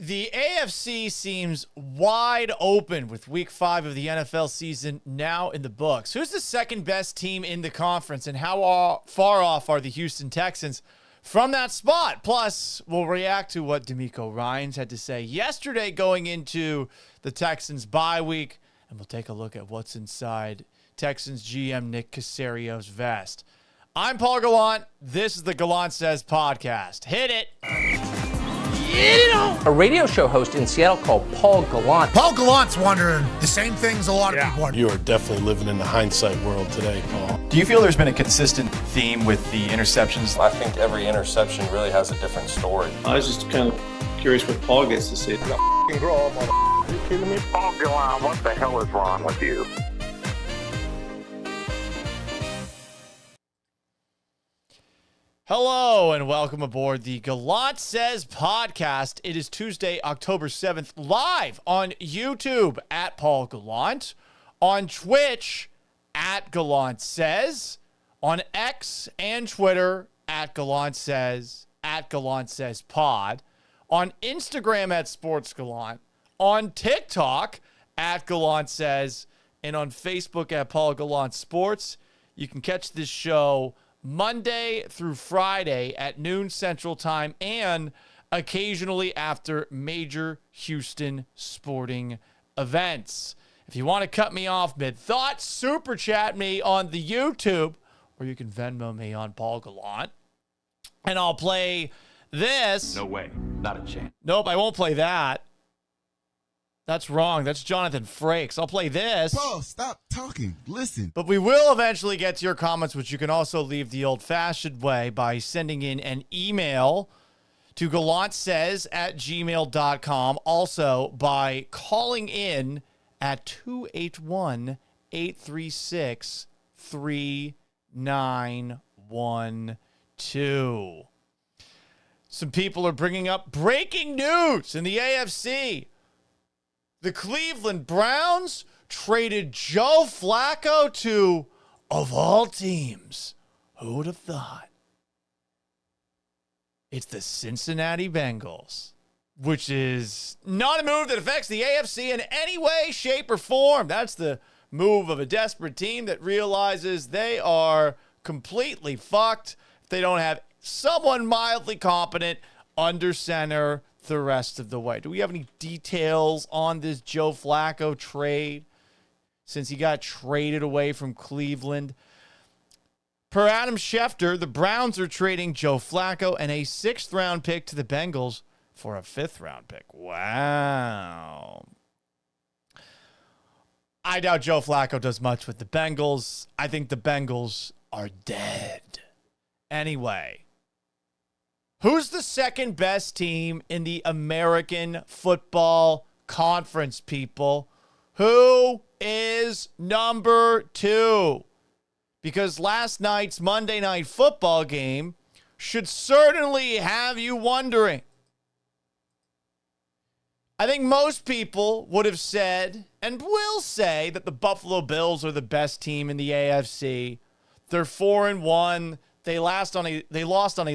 The AFC seems wide open with week 5 of the NFL season now in the books. Who's the second best team in the conference, and how far off are the Houston Texans from that spot? Plus, we'll react to what DeMeco Ryans had to say yesterday going into the Texans bye week, and we'll take a look at what's inside Texans GM Nick Caserio's vest. I'm Paul Gallant. This is the Gallant Says podcast. Hit it. A radio show host in Seattle called Paul Gallant. Paul Gallant's wondering the same things a lot of people wonder. You are definitely living in the hindsight world today, Paul. Do you feel there's been a consistent theme with the interceptions? I think every interception really has a different story. I was just kind of curious what Paul gets to see. Grow up, are you kidding me? Paul Gallant, what the hell is wrong with you? Hello and welcome aboard the Gallant Says podcast. It is Tuesday, October 7th, live on YouTube at Paul Gallant, on Twitch at Gallant Says, on X and Twitter at Gallant Says Pod, on Instagram at Sports Gallant, on TikTok at Gallant Says, and on Facebook at Paul Gallant Sports. You can catch this show Monday through Friday at noon Central Time and occasionally after major Houston sporting events. If you want to cut me off mid-thought, super chat me on the YouTube, or you can Venmo me on Paul Gallant, and I'll play this. No way. Not a chance. Nope, I won't play that. That's wrong. That's Jonathan Frakes. I'll play this. Paul, stop talking. Listen. But we will eventually get to your comments, which you can also leave the old-fashioned way by sending in an email to gallantsays@gmail.com. Also by calling in at 281-836-3912. Some people are bringing up breaking news in the AFC. The Cleveland Browns traded Joe Flacco to, of all teams, who would have thought? It's the Cincinnati Bengals, which is not a move that affects the AFC in any way, shape, or form. That's the move of a desperate team that realizes they are completely fucked if they don't have someone mildly competent under center the rest of the way. Do we have any details on this Joe Flacco trade since he got traded away from Cleveland? Per Adam Schefter, the Browns are trading Joe Flacco and a 6th-round pick to the Bengals for a 5th-round pick. Wow. I doubt Joe Flacco does much with the Bengals. I think the Bengals are dead. Anyway, who's the second best team in the American Football Conference, people? Who is number 2? Because last night's Monday Night Football game should certainly have you wondering. I think most people would have said and will say that the Buffalo Bills are the best team in the AFC. They're 4-1. They lost on a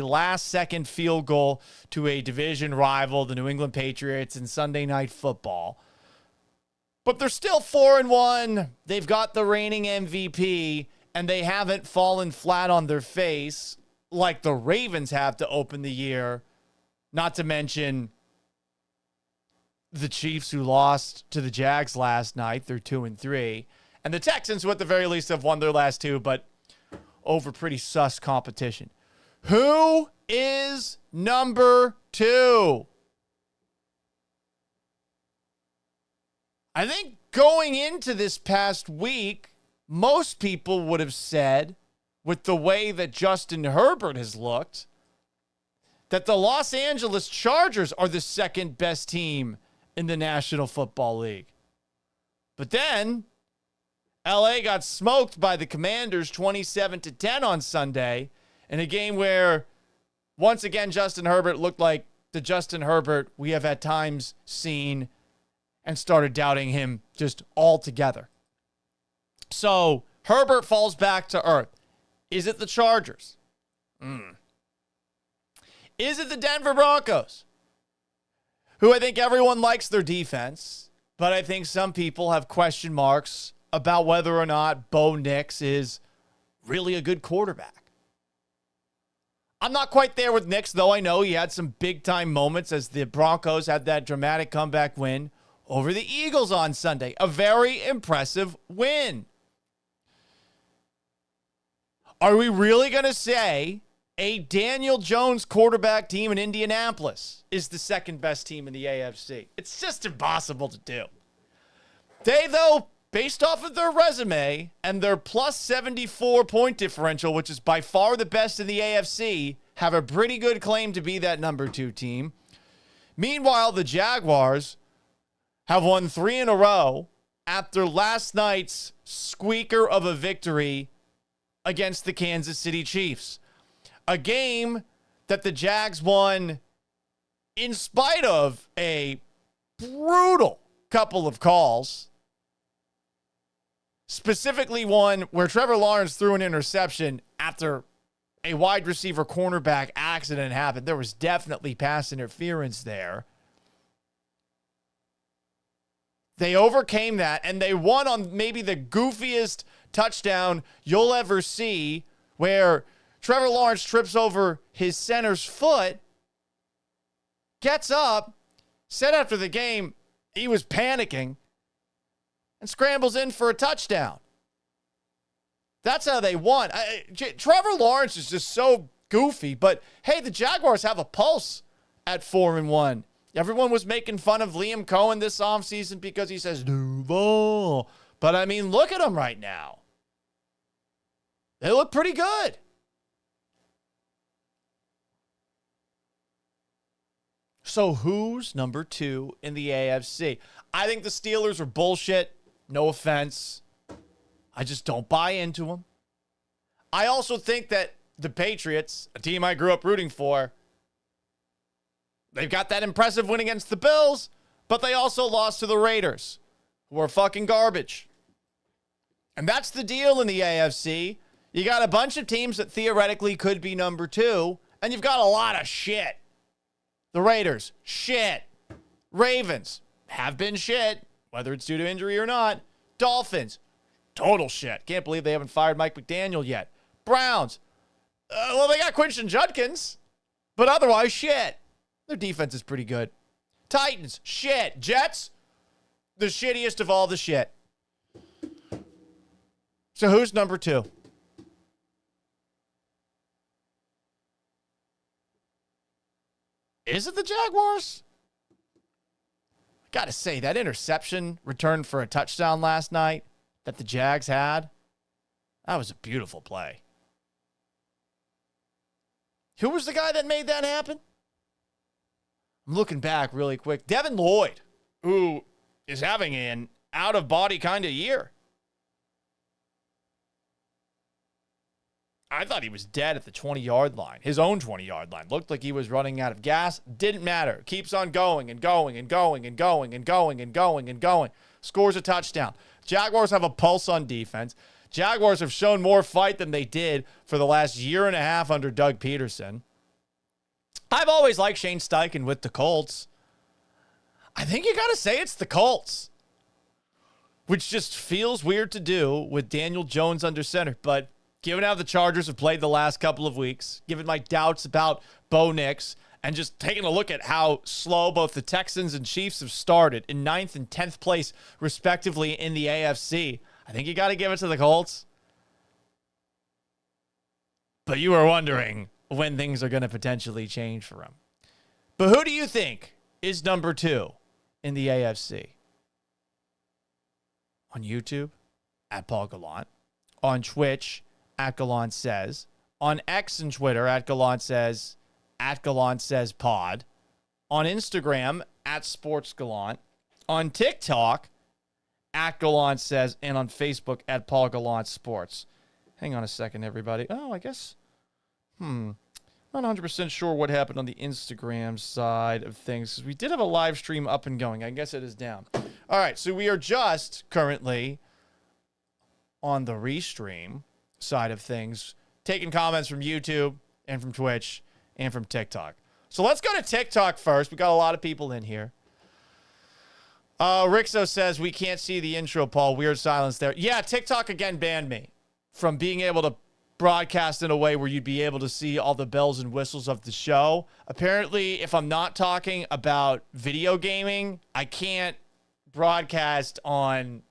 last-second field goal to a division rival, the New England Patriots, in Sunday Night Football. But they're still 4-1. They've got the reigning MVP, and they haven't fallen flat on their face like the Ravens have to open the year. Not to mention the Chiefs, who lost to the Jags last night. They're 2-3. And the Texans, who at the very least have won their last 2, but over pretty sus competition. Who is number 2? I think going into this past week, most people would have said, with the way that Justin Herbert has looked, that the Los Angeles Chargers are the second best team in the National Football League. But then LA got smoked by the Commanders 27-10 on Sunday in a game where, once again, Justin Herbert looked like the Justin Herbert we have at times seen and started doubting him just altogether. So Herbert falls back to earth. Is it the Chargers? Is it the Denver Broncos? who I think everyone likes their defense, but I think some people have question marks about whether or not Bo Nix is really a good quarterback. I'm not quite there with Nix, though. I know he had some big-time moments as the Broncos had that dramatic comeback win over the Eagles on Sunday. A very impressive win. Are we really going to say a Daniel Jones quarterback team in Indianapolis is the second best team in the AFC? It's just impossible to do. They, though, based off of their resume and their plus 74 point differential, which is by far the best in the AFC, have a pretty good claim to be that number 2 team. Meanwhile, the Jaguars have won 3 in a row after last night's squeaker of a victory against the Kansas City Chiefs. A game that the Jags won in spite of a brutal couple of calls. Specifically one where Trevor Lawrence threw an interception after a wide receiver cornerback accident happened. There was definitely pass interference there. They overcame that, and they won on maybe the goofiest touchdown you'll ever see, where Trevor Lawrence trips over his center's foot, gets up, said after the game he was panicking, and scrambles in for a touchdown. That's how they won. Trevor Lawrence is just so goofy, but hey, the Jaguars have a pulse at 4-1. Everyone was making fun of Liam Cohen this offseason because he says Duval. But I mean, look at them right now. They look pretty good. So who's number 2 in the AFC? I think the Steelers are bullshit. No offense. I just don't buy into them. I also think that the Patriots, a team I grew up rooting for, they've got that impressive win against the Bills, but they also lost to the Raiders, who are fucking garbage. And that's the deal in the AFC. You got a bunch of teams that theoretically could be number 2, and you've got a lot of shit. The Raiders, shit. Ravens have been shit, whether it's due to injury or not. Dolphins, total shit. Can't believe they haven't fired Mike McDaniel yet. Browns, well, they got Quinton Judkins, but otherwise, shit. Their defense is pretty good. Titans, shit. Jets, the shittiest of all the shit. So who's number 2? Is it the Jaguars? Got to say, that interception return for a touchdown last night that the Jags had, that was a beautiful play. Who was the guy that made that happen? I'm looking back really quick. Devin Lloyd, who is having an out-of-body kind of year. I thought he was dead at the 20-yard line, his own 20-yard line. Looked like he was running out of gas. Didn't matter. Keeps on going and going and going and going and going and going and going. Scores a touchdown. Jaguars have a pulse on defense. Jaguars have shown more fight than they did for the last year and a half under Doug Peterson. I've always liked Shane Steichen with the Colts. I think you got to say it's the Colts, which just feels weird to do with Daniel Jones under center, but given how the Chargers have played the last couple of weeks, given my doubts about Bo Nix, and just taking a look at how slow both the Texans and Chiefs have started in 9th and 10th place, respectively, in the AFC, I think you got to give it to the Colts. But you were wondering when things are going to potentially change for them. But who do you think is number 2 in the AFC? On YouTube, at Paul Gallant. On Twitch, at Gallant Says. On X and Twitter, at Gallant Says Pod. On Instagram, at Sports Gallant. On TikTok, at Gallant Says. And on Facebook, at Paul Gallant Sports. Hang on a second, everybody. Oh, I guess. Not 100% sure what happened on the Instagram side of things, because we did have a live stream up and going. I guess it is down. All right, so we are just currently on the restream side of things, taking comments from YouTube and from Twitch and from TikTok. So let's go to TikTok first. We got a lot of people in here. Rixo says we can't see the intro, Paul. Weird silence there. Yeah, TikTok again banned me from being able to broadcast in a way where you'd be able to see all the bells and whistles of the show. Apparently, if I'm not talking about video gaming, I can't broadcast on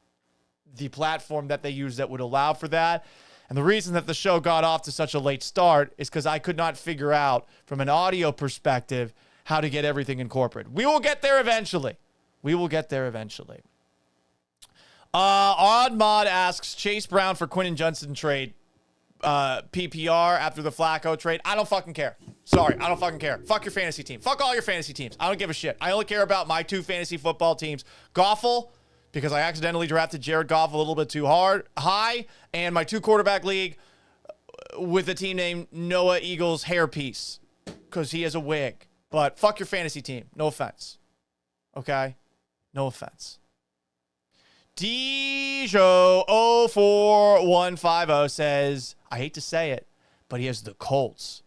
the platform that they use that would allow for that. And the reason that the show got off to such a late start is because I could not figure out, from an audio perspective, how to get everything incorporated. We will get there eventually. We will get there eventually. Odd Mod asks, Chase Brown for Quinn and Johnson trade PPR after the Flacco trade. I don't fucking care. Sorry, I don't fucking care. Fuck your fantasy team. Fuck all your fantasy teams. I don't give a shit. I only care about my 2 fantasy football teams. Goffle, because I accidentally drafted Jared Goff a little bit too high, and my 2 quarterback league with a team named Noah Eagles Hairpiece, because he has a wig. But fuck your fantasy team. No offense. Okay? No offense. Dijo04150 says, I hate to say it, but he has the Colts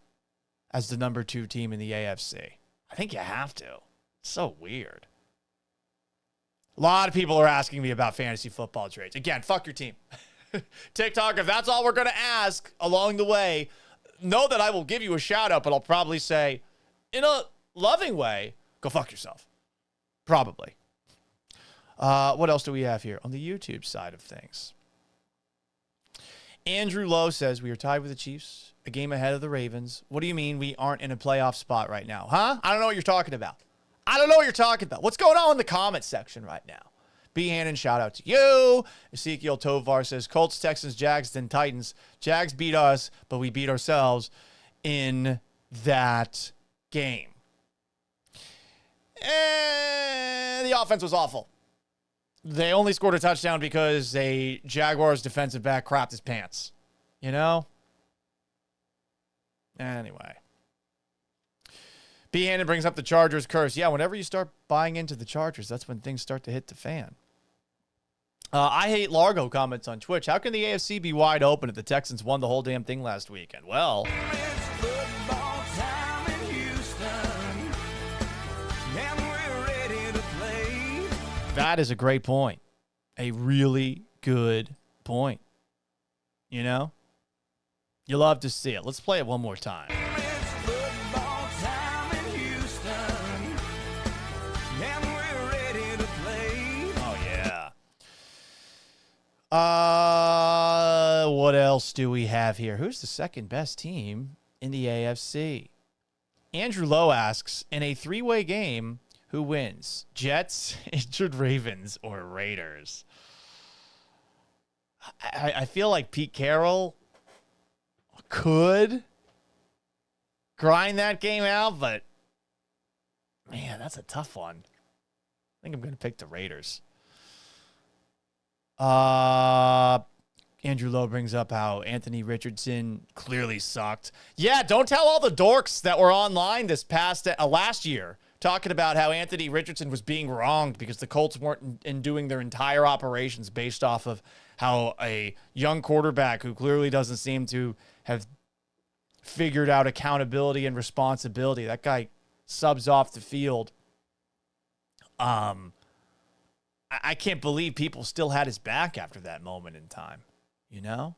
as the number 2 team in the AFC. I think you have to. It's so weird. A lot of people are asking me about fantasy football trades. Again, fuck your team. TikTok, if that's all we're going to ask along the way, know that I will give you a shout out, but I'll probably say, in a loving way, go fuck yourself. Probably. What else do we have here on the YouTube side of things? Andrew Lowe says, we are tied with the Chiefs, a game ahead of the Ravens. What do you mean we aren't in a playoff spot right now? Huh? I don't know what you're talking about. I don't know what you're talking about. What's going on in the comment section right now? B. Hannon, shout out to you. Ezekiel Tovar says, Colts, Texans, Jags, then Titans. Jags beat us, but we beat ourselves in that game. And the offense was awful. They only scored a touchdown because a Jaguars defensive back crapped his pants. You know? Anyway. B. Hannon brings up the Chargers curse. Yeah, whenever you start buying into the Chargers, that's when things start to hit the fan. I hate Largo comments on Twitch. How can the AFC be wide open if the Texans won the whole damn thing last weekend? Well, that is a great point. A really good point. You know? You love to see it. Let's play it one more time. Oh, yeah. What else do we have here? Who's the second best team in the AFC? Andrew Lowe asks, in a 3-way game, who wins? Jets, injured Ravens, or Raiders? I feel like Pete Carroll could grind that game out, but man, that's a tough one. I think I'm going to pick the Raiders. Andrew Lowe brings up how Anthony Richardson clearly sucked. Yeah, don't tell all the dorks that were online this past last year talking about how Anthony Richardson was being wronged because the Colts weren't in doing their entire operations based off of how a young quarterback who clearly doesn't seem to have figured out accountability and responsibility. That guy subs off the field. I can't believe people still had his back after that moment in time, you know?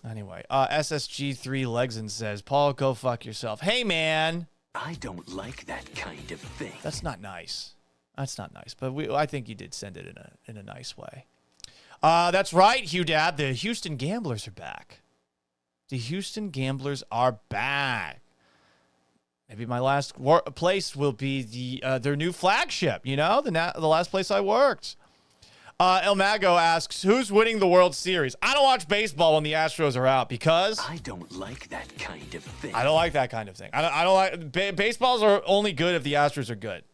Anyway, SSG3 Legson says, Paul, go fuck yourself. Hey, man. I don't like that kind of thing. That's not nice. That's not nice. But I think you did send it in a nice way. That's right, Hugh Dad. The Houston Gamblers are back. The Houston Gamblers are back. Maybe my last place will be their new flagship, you know, the last place I worked. El Mago asks, who's winning the World Series? I don't watch baseball when the Astros are out because I don't like that kind of thing. I don't like that kind of thing. I don't like baseballs are only good if the Astros are good.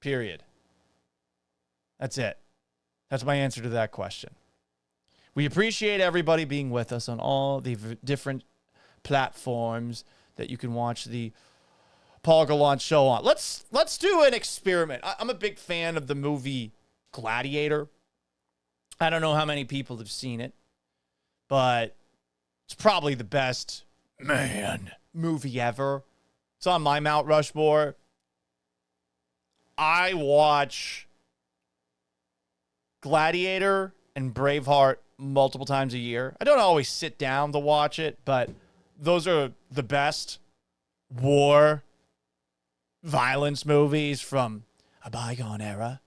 Period. That's it. That's my answer to that question. We appreciate everybody being with us on all the different platforms that you can watch the Paul Gallant show on. Let's do an experiment. I'm a big fan of the movie Gladiator. I don't know how many people have seen it, but it's probably the best movie ever. It's on my Mount Rushmore. I watch Gladiator and Braveheart multiple times a year. I don't always sit down to watch it, but those are the best war violence movies from a bygone era.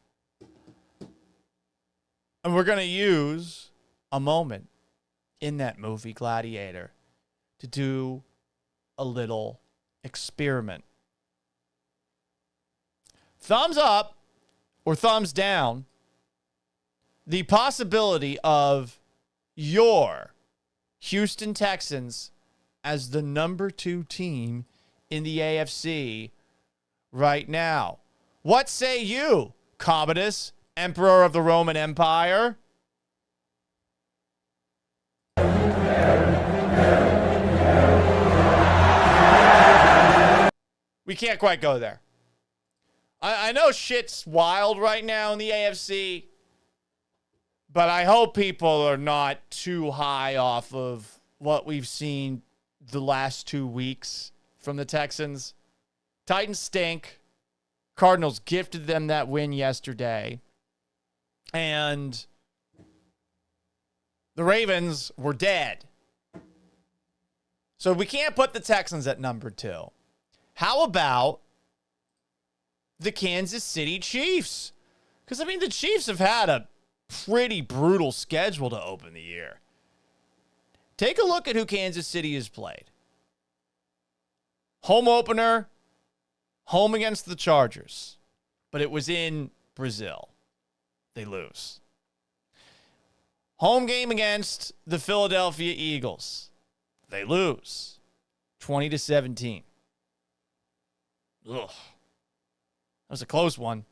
And we're going to use a moment in that movie, Gladiator, to do a little experiment. Thumbs up or thumbs down the possibility of your Houston Texans as the number 2 team in the AFC right now. What say you, Commodus, Emperor of the Roman Empire? We can't quite go there. I know shit's wild right now in the AFC, but I hope people are not too high off of what we've seen the last 2 weeks from the Texans. Titans stink. Cardinals gifted them that win yesterday. And the Ravens were dead. So we can't put the Texans at number 2. How about the Kansas City Chiefs? Because, I mean, the Chiefs have had a pretty brutal schedule to open the year. Take a look at who Kansas City has played. Home opener, home against the Chargers. But it was in Brazil. They lose. Home game against the Philadelphia Eagles. They lose. 20-17. Ugh. That was a close one.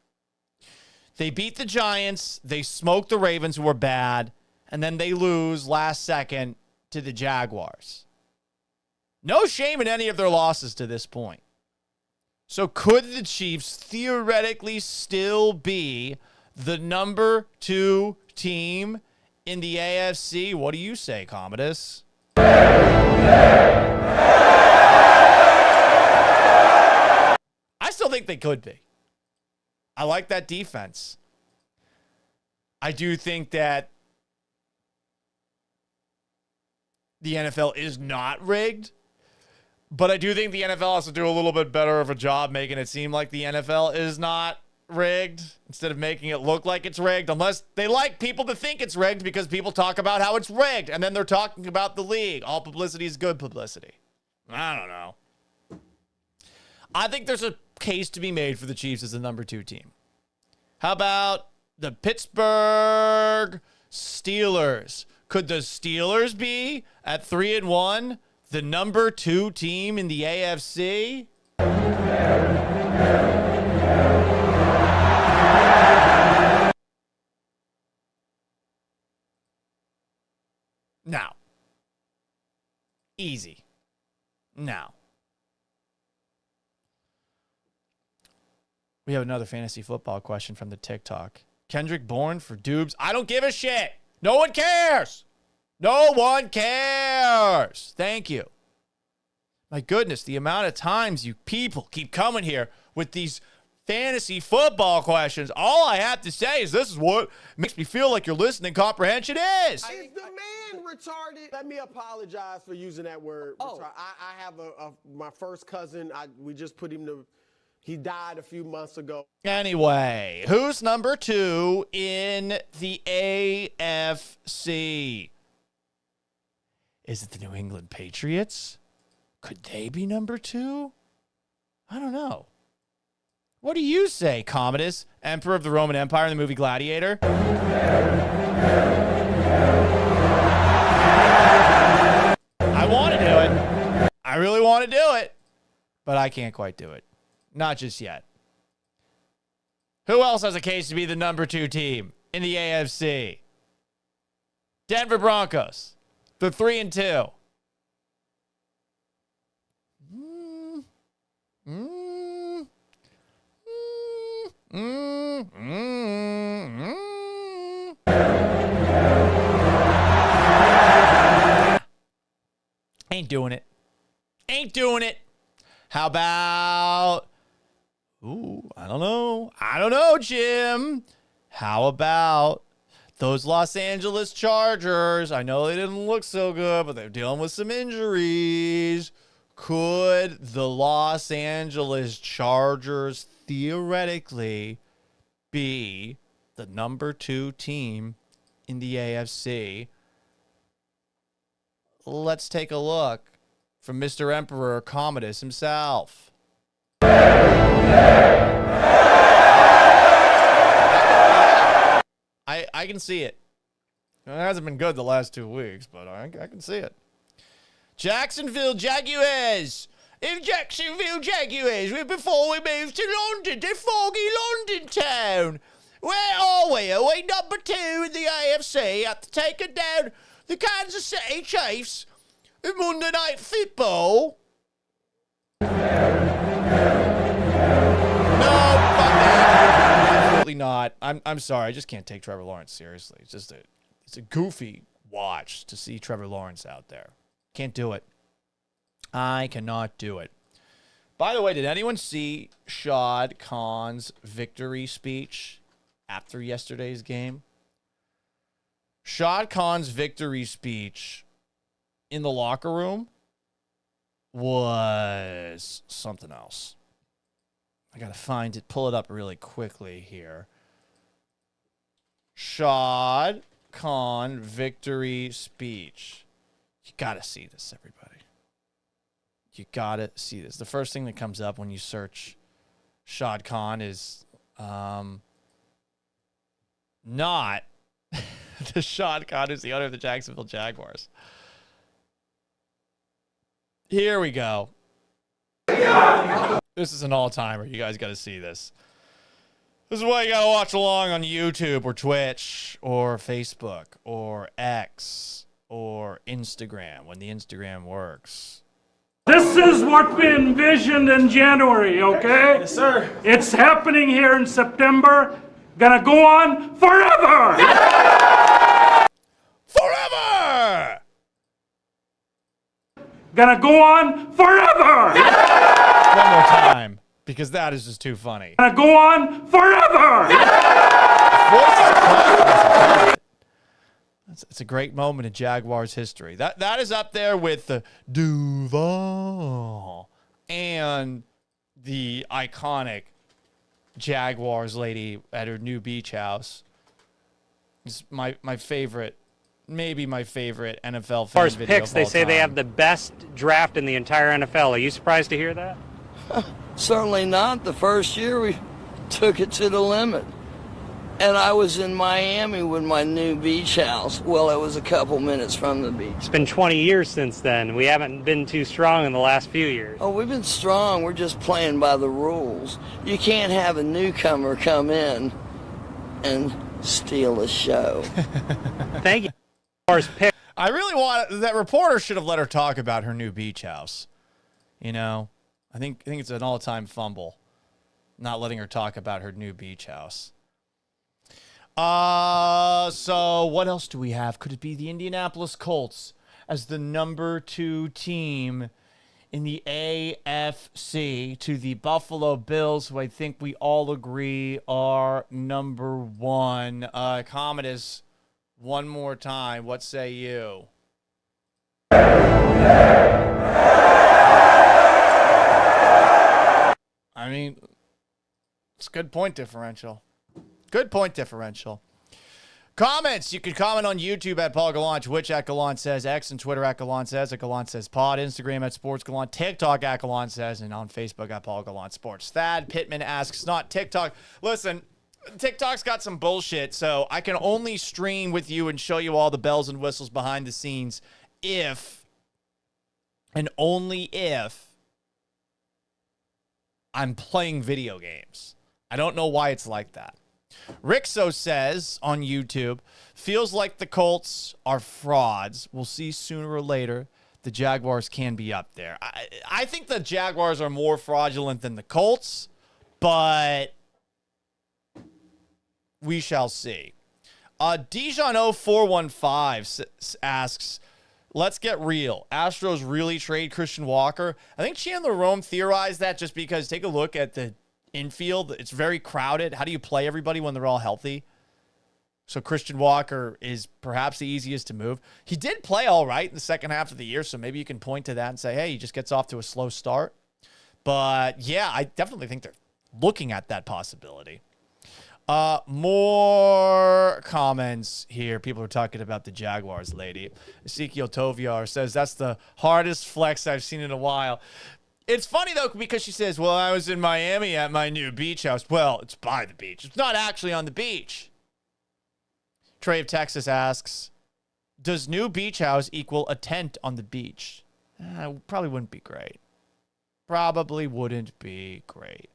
They beat the Giants. They smoked the Ravens, who were bad. And then they lose last second to the Jaguars. No shame in any of their losses to this point. So could the Chiefs theoretically still be the number 2 team in the AFC? What do you say, Commodus? I still think they could be. I like that defense. I do think that the NFL is not rigged, but I do think the NFL has to do a little bit better of a job making it seem like the NFL is not rigged instead of making it look like it's rigged, unless they like people to think it's rigged because people talk about how it's rigged and then they're talking about the league. All publicity is good publicity. I don't know. I think there's a case to be made for the Chiefs as the number 2 team. How about the Pittsburgh Steelers? Could the Steelers be at 3-1 the number 2 team in the AFC? Now. Easy. Now. We have another fantasy football question from the TikTok. Kendrick Bourne for Dubes. I don't give a shit. No one cares. No one cares. Thank you. My goodness, the amount of times you people keep coming here with these fantasy football questions. All I have to say is this is what makes me feel like your listening comprehension is. Is the man retarded? Let me apologize for using that word. Oh. I have my first cousin. We just put him to... He died a few months ago. Anyway, who's number 2 in the AFC? Is it the New England Patriots? Could they be number 2? I don't know. What do you say, Commodus, Emperor of the Roman Empire in the movie Gladiator? I want to do it. I really want to do it. But I can't quite do it. Not just yet. Who else has a case to be the number 2 team in the AFC? Denver Broncos. They're 3-2. Ain't doing it. Ain't doing it. How How about, I don't know, Jim. How about those Los Angeles Chargers? I know they didn't look so good, but they're dealing with some injuries. Could the Los Angeles Chargers theoretically be the number 2 team in the AFC? Let's take a look from Mr. Emperor Commodus himself. I can see it. It hasn't been good the last 2 weeks, but I can see it. Jacksonville Jaguars. In Jacksonville Jaguars, before we move to London, to foggy London town. Where are we? Are we number 2 in the AFC after taking down the Kansas City Chiefs in Monday Night Football? No, absolutely not. I'm sorry. I just can't take Trevor Lawrence seriously. It's a goofy watch to see Trevor Lawrence out there. Can't do it. I cannot do it. By the way, did anyone see Shad Khan's victory speech after yesterday's game? Shad Khan's victory speech in the locker room was something else. I got to find it, pull it up really quickly here. Shad Khan victory speech. You got to see this, everybody. You got to see this. The first thing that comes up when you search Shad Khan is not the Shad Khan who's the owner of the Jacksonville Jaguars. Here we go. This is an all-timer. You guys got to see this. This is why you got to watch along on YouTube or Twitch or Facebook or X or Instagram when the Instagram works. This is what we envisioned in January, okay? Yes, sir. It's happening here in September. Gonna go on forever! Forever! Gonna go on forever! One more time, because that is just too funny. Gonna go on forever! It's a great moment in Jaguars history. That is up there with the Duval and the iconic Jaguars lady at her new beach house. It's my favorite, maybe my favorite NFL fan As far as video picks, of they all say they time. have the best draft in the entire NFL. Are you surprised to hear that? Certainly not. The first year we took it to the limit. And I was in Miami with my new beach house. Well, it was a couple minutes from the beach. It's been 20 years since then. We haven't been too strong in the last few years. Oh, we've been strong. We're just playing by the rules. You can't have a newcomer come in and steal the show. Thank you. As far as I really want that reporter should have let her talk about her new beach house. You know, I think it's an all-time fumble, not letting her talk about her new beach house. So what else do we have? Could it be the Indianapolis Colts as the number 2 team in the AFC to the Buffalo Bills, who I think we all agree are number 1? Commodus, one more time. What say you? I mean, it's a good point differential. Good point differential. Comments. You can comment on YouTube at Paul Gallant, Twitch at Gallant Says, X and Twitter at Gallant Says Pod, Instagram at Sports Gallant, TikTok at Gallant Says, and on Facebook at Paul Gallant Sports. Thad Pittman asks, not TikTok. Listen, TikTok's got some bullshit, so I can only stream with you and show you all the bells and whistles behind the scenes if, and only if, I'm playing video games. I don't know why it's like that. Rixo says on YouTube, feels like the Colts are frauds. We'll see sooner or later. The Jaguars can be up there. I think the Jaguars are more fraudulent than the Colts, but we shall see. Dijon0415 asks, let's get real. Astros really trade Christian Walker. I think Chandler Rome theorized that just because take a look at the infield. It's very crowded. How do you play everybody when they're all healthy? So Christian Walker is perhaps the easiest to move. He did play all right in the second half of the year, so maybe you can point to that and say, hey, he just gets off to a slow start. But, yeah, I definitely think they're looking at that possibility. More comments here. People are talking about the Jaguars lady. Ezekiel Toviar says, that's the hardest flex I've seen in a while. It's funny, though, because she says, well, I was in Miami at my new beach house. Well, it's by the beach. It's not actually on the beach. Trey of Texas asks, does new beach house equal a tent on the beach? Probably wouldn't be great. Probably wouldn't be great.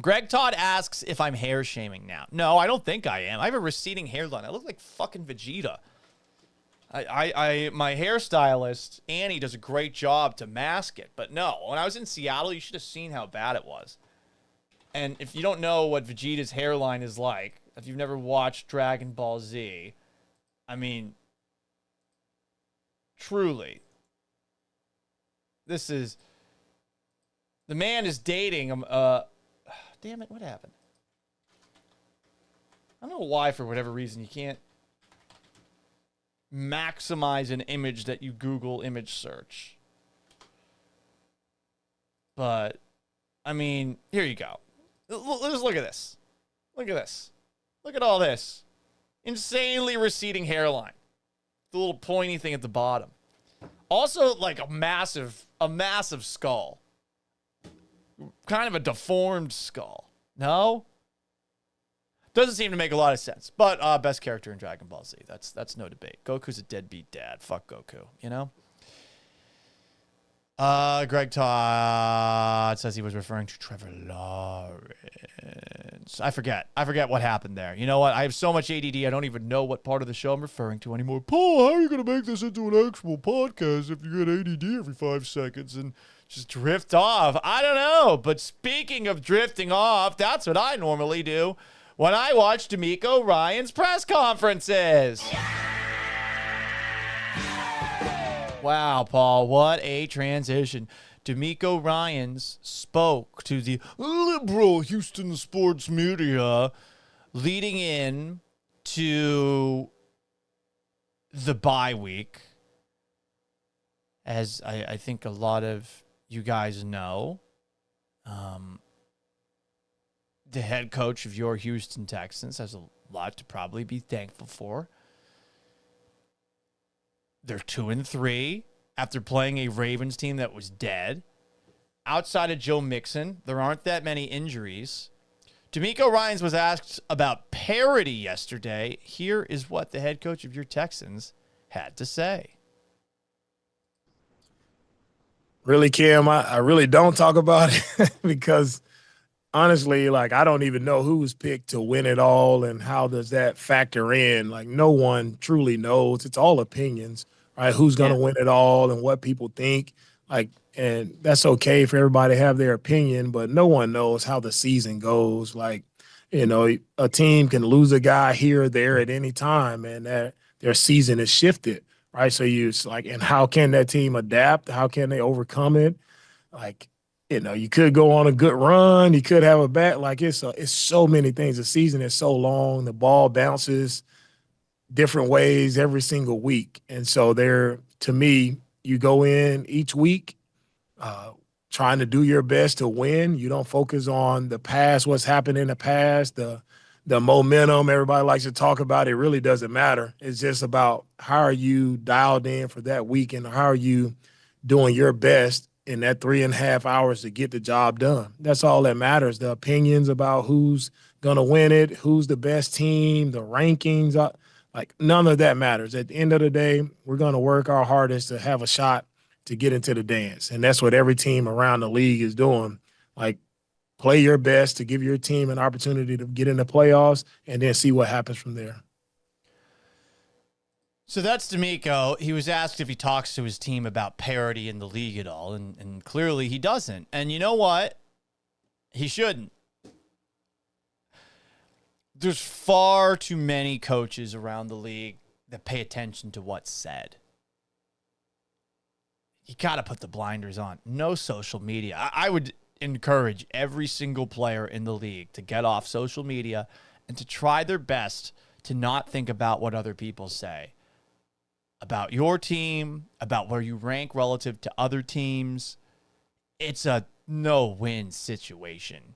Greg Todd asks if I'm hair shaming now. No, I don't think I am. I have a receding hairline. I look like fucking Vegeta. My hairstylist, Annie, does a great job to mask it. But no, when I was in Seattle, you should have seen how bad it was. And if you don't know what Vegeta's hairline is like, if you've never watched Dragon Ball Z, I mean, truly, this is, the man is dating, damn it, what happened? I don't know why, for whatever reason, you can't maximize an image that you Google image search. But, I mean, here you go. Let's look at this. Look at this. Look at all this. Insanely receding hairline. The little pointy thing at the bottom. Also, like a massive skull. Kind of a deformed skull. No? Doesn't seem to make a lot of sense. But best character in Dragon Ball Z. That's no debate. Goku's a deadbeat dad. Fuck Goku, you know? Greg Todd says he was referring to Trevor Lawrence. I forget what happened there. You know what? I have so much ADD, I don't even know what part of the show I'm referring to anymore. Paul, how are you going to make this into an actual podcast if you get ADD every 5 seconds and just drift off? I don't know. But speaking of drifting off, that's what I normally do when I watch DeMeco Ryans press conferences. Wow, Paul, what a transition. DeMeco Ryans spoke to the liberal Houston sports media leading in to the bye week. As I think a lot of you guys know, the head coach of your Houston Texans has a lot to probably be thankful for. They're 2-3 after playing a Ravens team that was dead. Outside of Joe Mixon, there aren't that many injuries. DeMeco Ryans was asked about parity yesterday. Here is what the head coach of your Texans had to say. Really, Kim, I really don't talk about it because honestly, like, I don't even know who was picked to win it all and how does that factor in. Like, no one truly knows. It's all opinions, right? Who's going to win it all and what people think. Like, and that's okay for everybody to have their opinion, but no one knows how the season goes. Like, you know, a team can lose a guy here or there at any time, and their season is shifted, right? So and how can that team adapt? How can they overcome it? Like, you know, you could go on a good run. You could have a bad, like, it's so many things. The season is so long. The ball bounces different ways every single week. And so to me, you go in each week trying to do your best to win. You don't focus on the past, what's happened in the past, the momentum everybody likes to talk about. It really doesn't matter. It's just about how are you dialed in for that week and how are you doing your best in that 3.5 hours to get the job done. That's all that matters. The opinions about who's going to win it, who's the best team, the rankings, like none of that matters. At the end of the day, we're going to work our hardest to have a shot to get into the dance. And that's what every team around the league is doing. Like, play your best to give your team an opportunity to get in the playoffs and then see what happens from there. So that's DeMeco. He was asked if he talks to his team about parity in the league at all, and clearly he doesn't. And you know what? He shouldn't. There's far too many coaches around the league that pay attention to what's said. you got to put the blinders on. No social media. I would encourage every single player in the league to get off social media and to try their best to not think about what other people say about your team, about where you rank relative to other teams. It's a no-win situation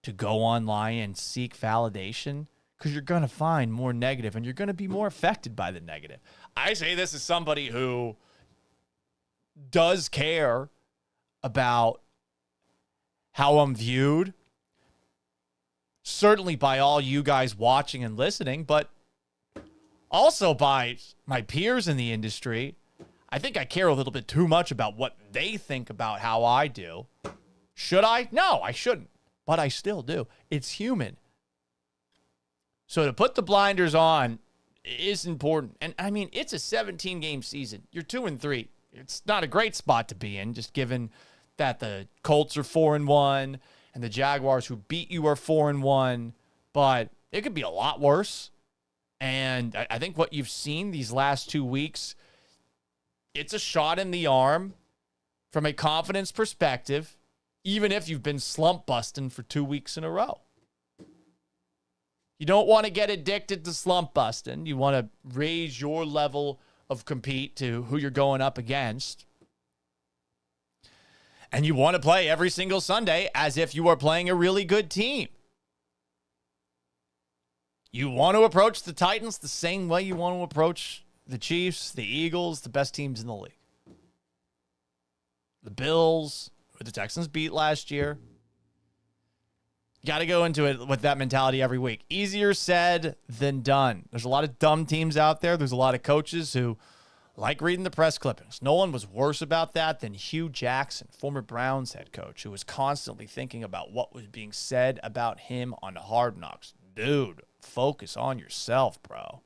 to go online and seek validation because you're going to find more negative and you're going to be more affected by the negative. I say this as somebody who does care about how I'm viewed, certainly by all you guys watching and listening, but also by my peers in the industry. I think I care a little bit too much about what they think about how I do. Should I? No, I shouldn't, but I still do. It's human. So to put the blinders on is important. And I mean, it's a 17-game season. You're 2-3. It's not a great spot to be in, just given that the Colts are 4-1 and the Jaguars who beat you are 4-1, but it could be a lot worse. And I think what you've seen these last 2 weeks, it's a shot in the arm from a confidence perspective, even if you've been slump busting for 2 weeks in a row. You don't want to get addicted to slump busting. You want to raise your level of compete to who you're going up against. And you want to play every single Sunday as if you are playing a really good team. You want to approach the Titans the same way you want to approach the Chiefs, the Eagles, the best teams in the league. The Bills, who the Texans beat last year. You got to go into it with that mentality every week. Easier said than done. There's a lot of dumb teams out there. There's a lot of coaches who like reading the press clippings. No one was worse about that than Hugh Jackson, former Browns head coach, who was constantly thinking about what was being said about him on Hard Knocks. Dude, focus on yourself, bro.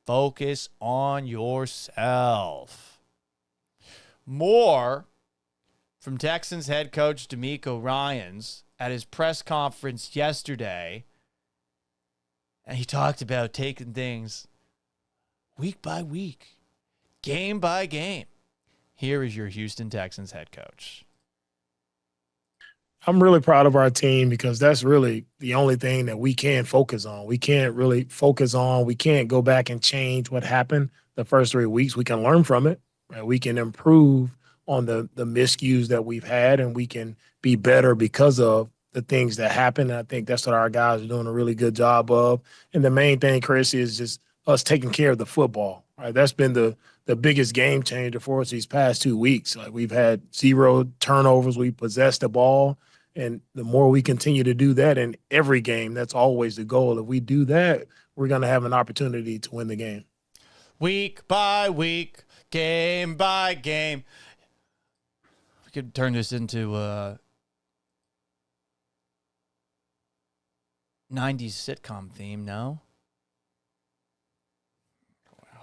Focus on yourself. More from Texans head coach DeMeco Ryans at his press conference yesterday. And he talked about taking things week by week, game by game. Here is your Houston Texans head coach. I'm really proud of our team because that's really the only thing that we can focus on. We can't really focus on, we can't go back and change what happened the first 3 weeks. We can learn from it, right? We can improve on the miscues that we've had, and we can be better because of the things that happen. And I think that's what our guys are doing a really good job of. And the main thing, Chris, is just us taking care of the football, right? That's been the biggest game changer for us these past 2 weeks. Like, we've had 0 turnovers. We possessed the ball. And the more we continue to do that in every game, that's always the goal. If we do that, we're going to have an opportunity to win the game. Week by week, game by game. We could turn this into a 90s sitcom theme, no?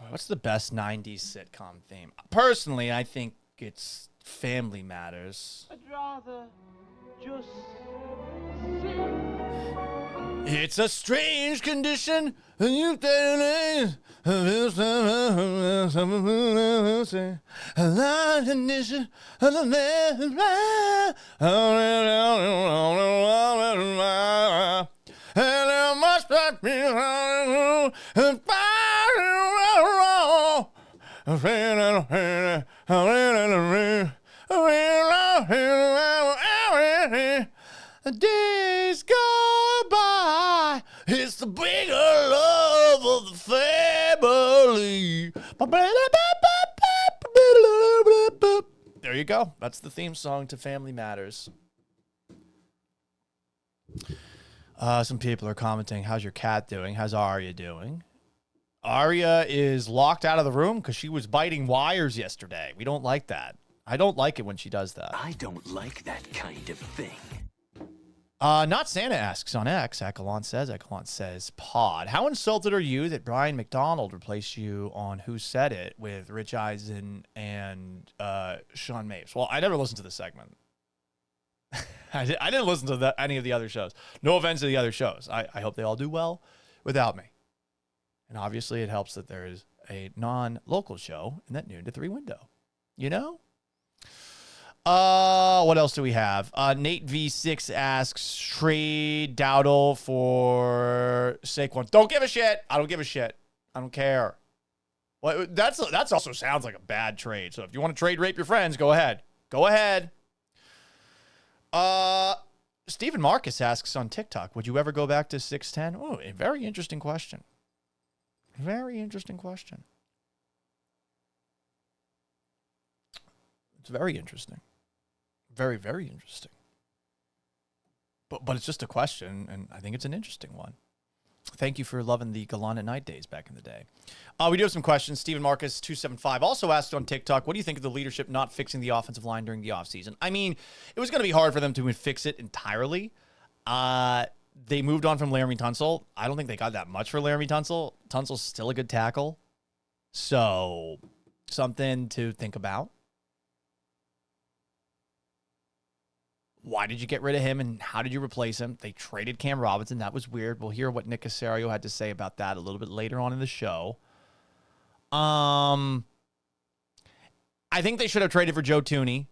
What's the best 90s sitcom theme? Personally, I think it's Family Matters. I'd rather just It's a strange condition. You days go by. It's the bigger love of the family. There you go. That's the theme song to Family Matters. Some people are commenting, how's your cat doing? How's Arya doing? Arya is locked out of the room because she was biting wires yesterday. We don't like that. I don't like it when she does that. I don't like that kind of thing. Not Santa asks on X. Gallant says pod. How insulted are you that Brian McDonald replaced you on Who Said It with Rich Eisen and Sean Mapes? Well, I never listened to the segment. I didn't listen to any of the other shows. No offense to the other shows. I hope they all do well without me. And obviously it helps that there is a non-local show in that noon to 3 window. You know? What else do we have? Nate V6 asks, trade Dowdle for Saquon. Don't give a shit. I don't give a shit. I don't care. Well, that's also sounds like a bad trade. So if you want to trade rape your friends, go ahead. Go ahead. Stephen Marcus asks on TikTok, would you ever go back to 6'10"? Oh, a very interesting question. Very interesting question. It's very interesting. Very, very interesting. But it's just a question, and I think it's an interesting one. Thank you for loving the Gallant at Night days back in the day. We do have some questions. Stephen Marcus 275 also asked on TikTok, what do you think of the leadership not fixing the offensive line during the offseason? I mean, it was going to be hard for them to fix it entirely. They moved on from Laramie Tunsil. I don't think they got that much for Laramie Tunsil. Tunsil's still a good tackle. So, something to think about. Why did you get rid of him, and how did you replace him? They traded Cam Robinson. That was weird. We'll hear what Nick Caserio had to say about that a little bit later on in the show. I think they should have traded for Joe Thuney.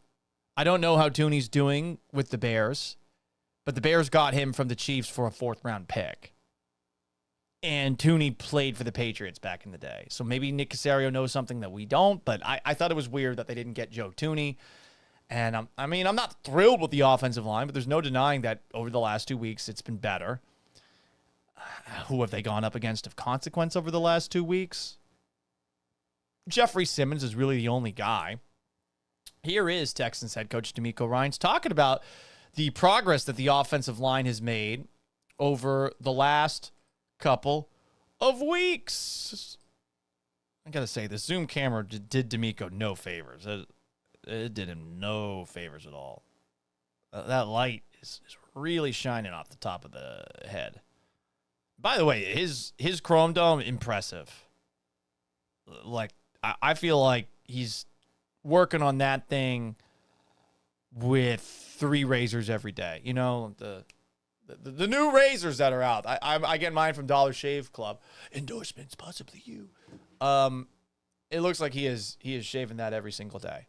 I don't know how Tooney's doing with the Bears, but the Bears got him from the Chiefs for a 4th-round pick. And Thuney played for the Patriots back in the day. So maybe Nick Caserio knows something that we don't, but I thought it was weird that they didn't get Joe Thuney. And I'm not thrilled with the offensive line, but there's no denying that over the last 2 weeks, it's been better. Who have they gone up against of consequence over the last 2 weeks? Jeffrey Simmons is really the only guy. Here is Texans head coach DeMeco Ryans talking about the progress that the offensive line has made over the last couple of weeks. I got to say, the Zoom camera did DeMeco no favors. It did him no favors at all. That light is really shining off the top of the head. By the way, his chrome dome, impressive. Like, I feel like he's working on that thing with 3 razors every day. You know, the new razors that are out. I get mine from Dollar Shave Club. Endorsements, possibly you. It looks like he is shaving that every single day.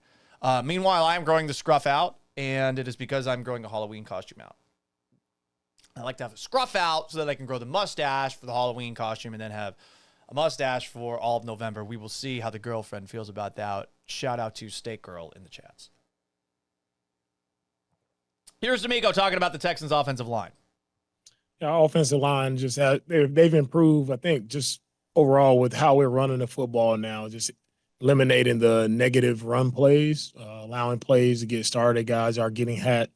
Meanwhile, I'm growing the scruff out, and it is because I'm growing a Halloween costume out. I like to have a scruff out so that I can grow the mustache for the Halloween costume and then have a mustache for all of November. We will see how the girlfriend feels about that. Shout out to Steak Girl in the chats. Here's DeMeco talking about the Texans' offensive line. Our offensive line they've improved, I think, just overall with how we're running the football now, just eliminating the negative run plays, allowing plays to get started. Guys are getting a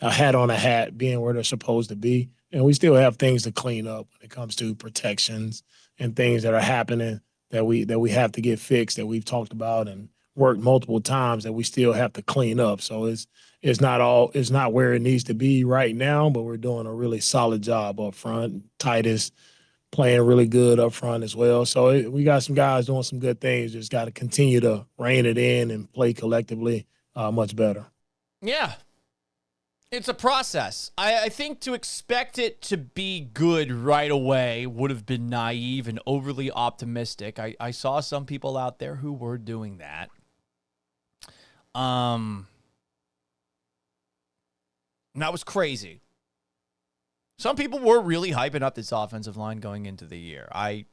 hat on a hat, being where they're supposed to be. And we still have things to clean up when it comes to protections and things that are happening that we have to get fixed, that we've talked about and worked multiple times, that we still have to clean up. So it's not where it needs to be right now, but we're doing a really solid job up front. Titus playing really good up front as well. So we got some guys doing some good things. Just got to continue to rein it in and play collectively much better. Yeah. It's a process. I think to expect it to be good right away would have been naive and overly optimistic. I saw some people out there who were doing that. And that was crazy. Some people were really hyping up this offensive line going into the year. I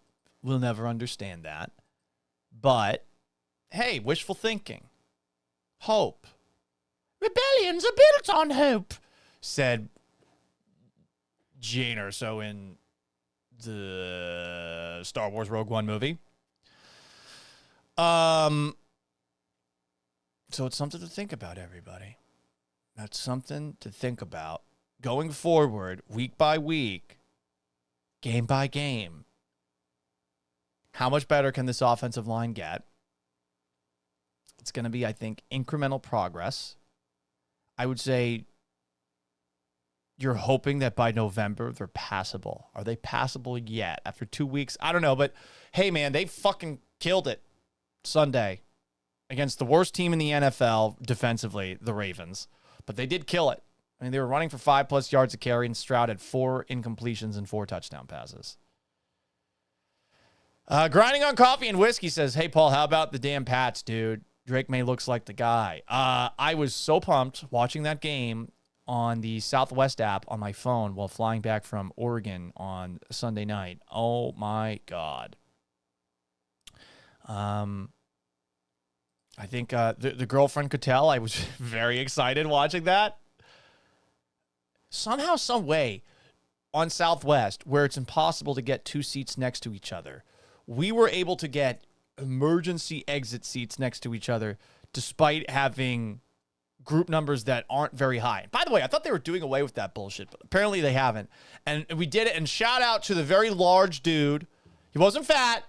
will never understand that. But, hey, wishful thinking. Hope. Rebellions are built on hope, said Jane Erso in the Star Wars Rogue One movie. So it's something to think about, everybody. That's something to think about. Going forward, week by week, game by game, how much better can this offensive line get? It's going to be, I think, incremental progress. I would say you're hoping that by November they're passable. Are they passable yet after 2 weeks? I don't know, but hey, man, they fucking killed it Sunday against the worst team in the NFL defensively, the Ravens. But they did kill it. I mean, they were running for 5+ yards a carry, and Stroud had 4 incompletions and 4 touchdown passes. Grinding on Coffee and Whiskey says, hey, Paul, how about the damn Pats, dude? Drake May looks like the guy. I was so pumped watching that game on the Southwest app on my phone while flying back from Oregon on Sunday night. Oh, my God. I think the girlfriend could tell I was very excited watching that. Somehow, some way, on Southwest, where it's impossible to get two seats next to each other, we were able to get emergency exit seats next to each other despite having group numbers that aren't very high. By the way, I thought they were doing away with that bullshit, but apparently they haven't. And we did it, and shout out to the very large dude. He wasn't fat.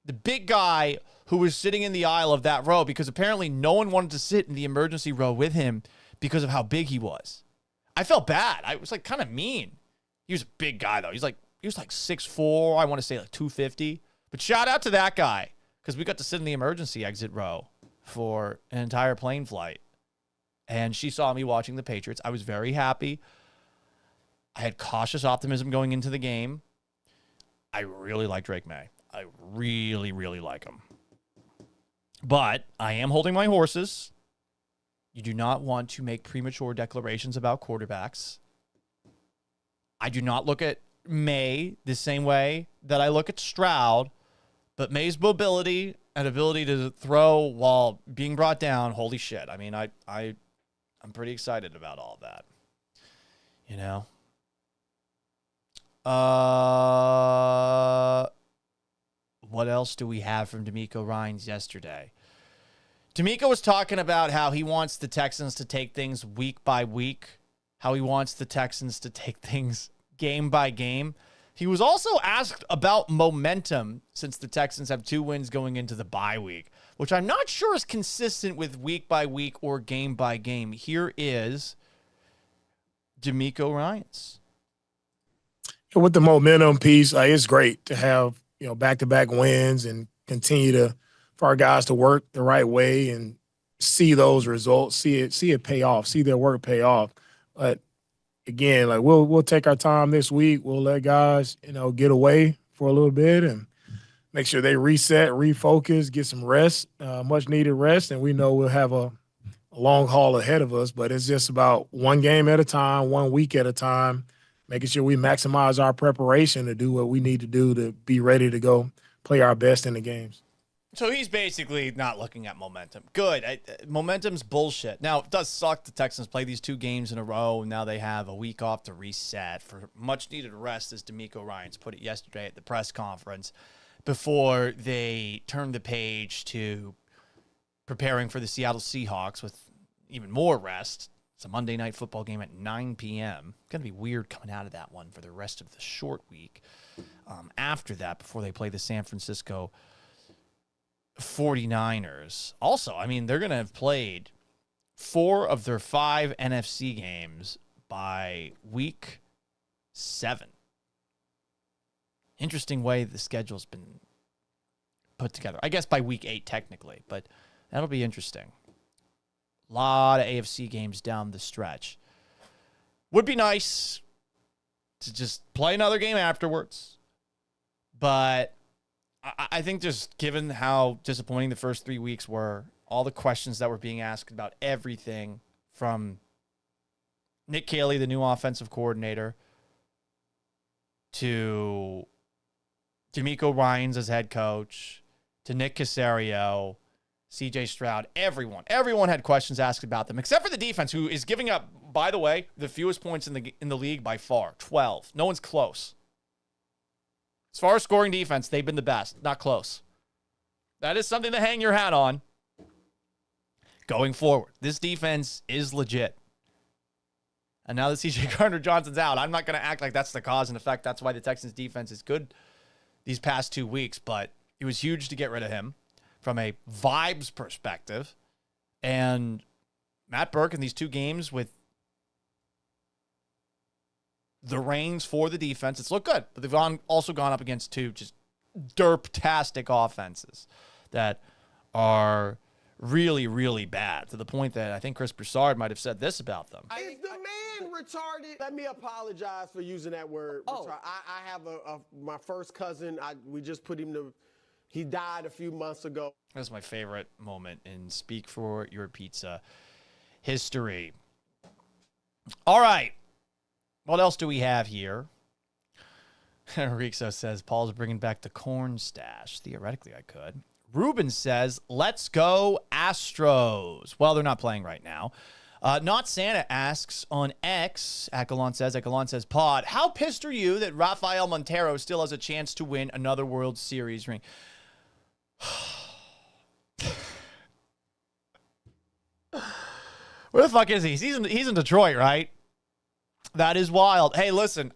The big guy who was sitting in the aisle of that row, because apparently no one wanted to sit in the emergency row with him because of how big he was. I felt bad. I was like kind of mean. He was a big guy though. He was like 6'4", I want to say like 250. But shout out to that guy, because we got to sit in the emergency exit row for an entire plane flight. And she saw me watching the Patriots. I was very happy. I had cautious optimism going into the game. I really like Drake May. I really, really like him. But I am holding my horses. You do not want to make premature declarations about quarterbacks. I do not look at May the same way that I look at Stroud, but May's mobility and ability to throw while being brought down, holy shit. I mean, I'm pretty excited about all that. You know? What else do we have from DeMeco Ryans yesterday? DeMeco was talking about how he wants the Texans to take things week by week, how he wants the Texans to take things game by game. He was also asked about momentum since the Texans have 2 wins going into the bye week, which I'm not sure is consistent with week by week or game by game. Here is DeMeco Ryans. With the momentum piece, it's great to have, back-to-back wins and continue for our guys to work the right way and see those results, see it pay off, see their work pay off. But again, like we'll take our time this week. We'll let guys, get away for a little bit and make sure they reset, refocus, get some rest, much needed rest. And we know we'll have a long haul ahead of us, but it's just about one game at a time, 1 week at a time, making sure we maximize our preparation to do what we need to do to be ready to go play our best in the games. So he's basically not looking at momentum. Good. Momentum's bullshit. Now, it does suck the Texans play these 2 games in a row, and now they have a week off to reset for much-needed rest, as DeMeco Ryans put it yesterday at the press conference, before they turn the page to preparing for the Seattle Seahawks with even more rest. It's a Monday Night Football game at 9 p.m. It's going to be weird coming out of that one for the rest of the short week. After that, before they play the San Francisco 49ers. Also, I mean, they're going to have played 4 of their 5 NFC games by week 7. Interesting way the schedule's been put together. I guess by week 8, technically, but that'll be interesting. A lot of AFC games down the stretch. Would be nice to just play another game afterwards, but I think just given how disappointing the first 3 weeks were, all the questions that were being asked about everything from Nick Caserio, the new offensive coordinator, to DeMeco Ryans as head coach, to Nick Caserio, CJ Stroud, everyone had questions asked about them, except for the defense, who is giving up, by the way, the fewest points in the league by far, 12. No one's close. As far as scoring defense, they've been the best. Not close. That is something to hang your hat on going forward. This defense is legit. And now that CJ Gardner-Johnson's out, I'm not going to act like that's the cause and effect. That's why the Texans defense is good these past 2 weeks, but it was huge to get rid of him from a vibes perspective. And Matt Burke in these 2 games with the reins for the defense, it's looked good. But they've also gone up against 2 just derp-tastic offenses that are really, really bad, to the point that I think Chris Broussard might have said this about them. Is the man retarded? Let me apologize for using that word. I have my first cousin. We just put him to. He died a few months ago. That's my favorite moment in Speak for Your Pizza history. All right. What else do we have here? Rixo says, Paul's bringing back the corn stash. Theoretically, I could. Ruben says, let's go Astros. Well, they're not playing right now. Not Santa asks on X, at Gallant says, Pod, how pissed are you that Rafael Montero still has a chance to win another World Series ring? Where the fuck is he? He's in Detroit, right? That is wild. Hey, listen,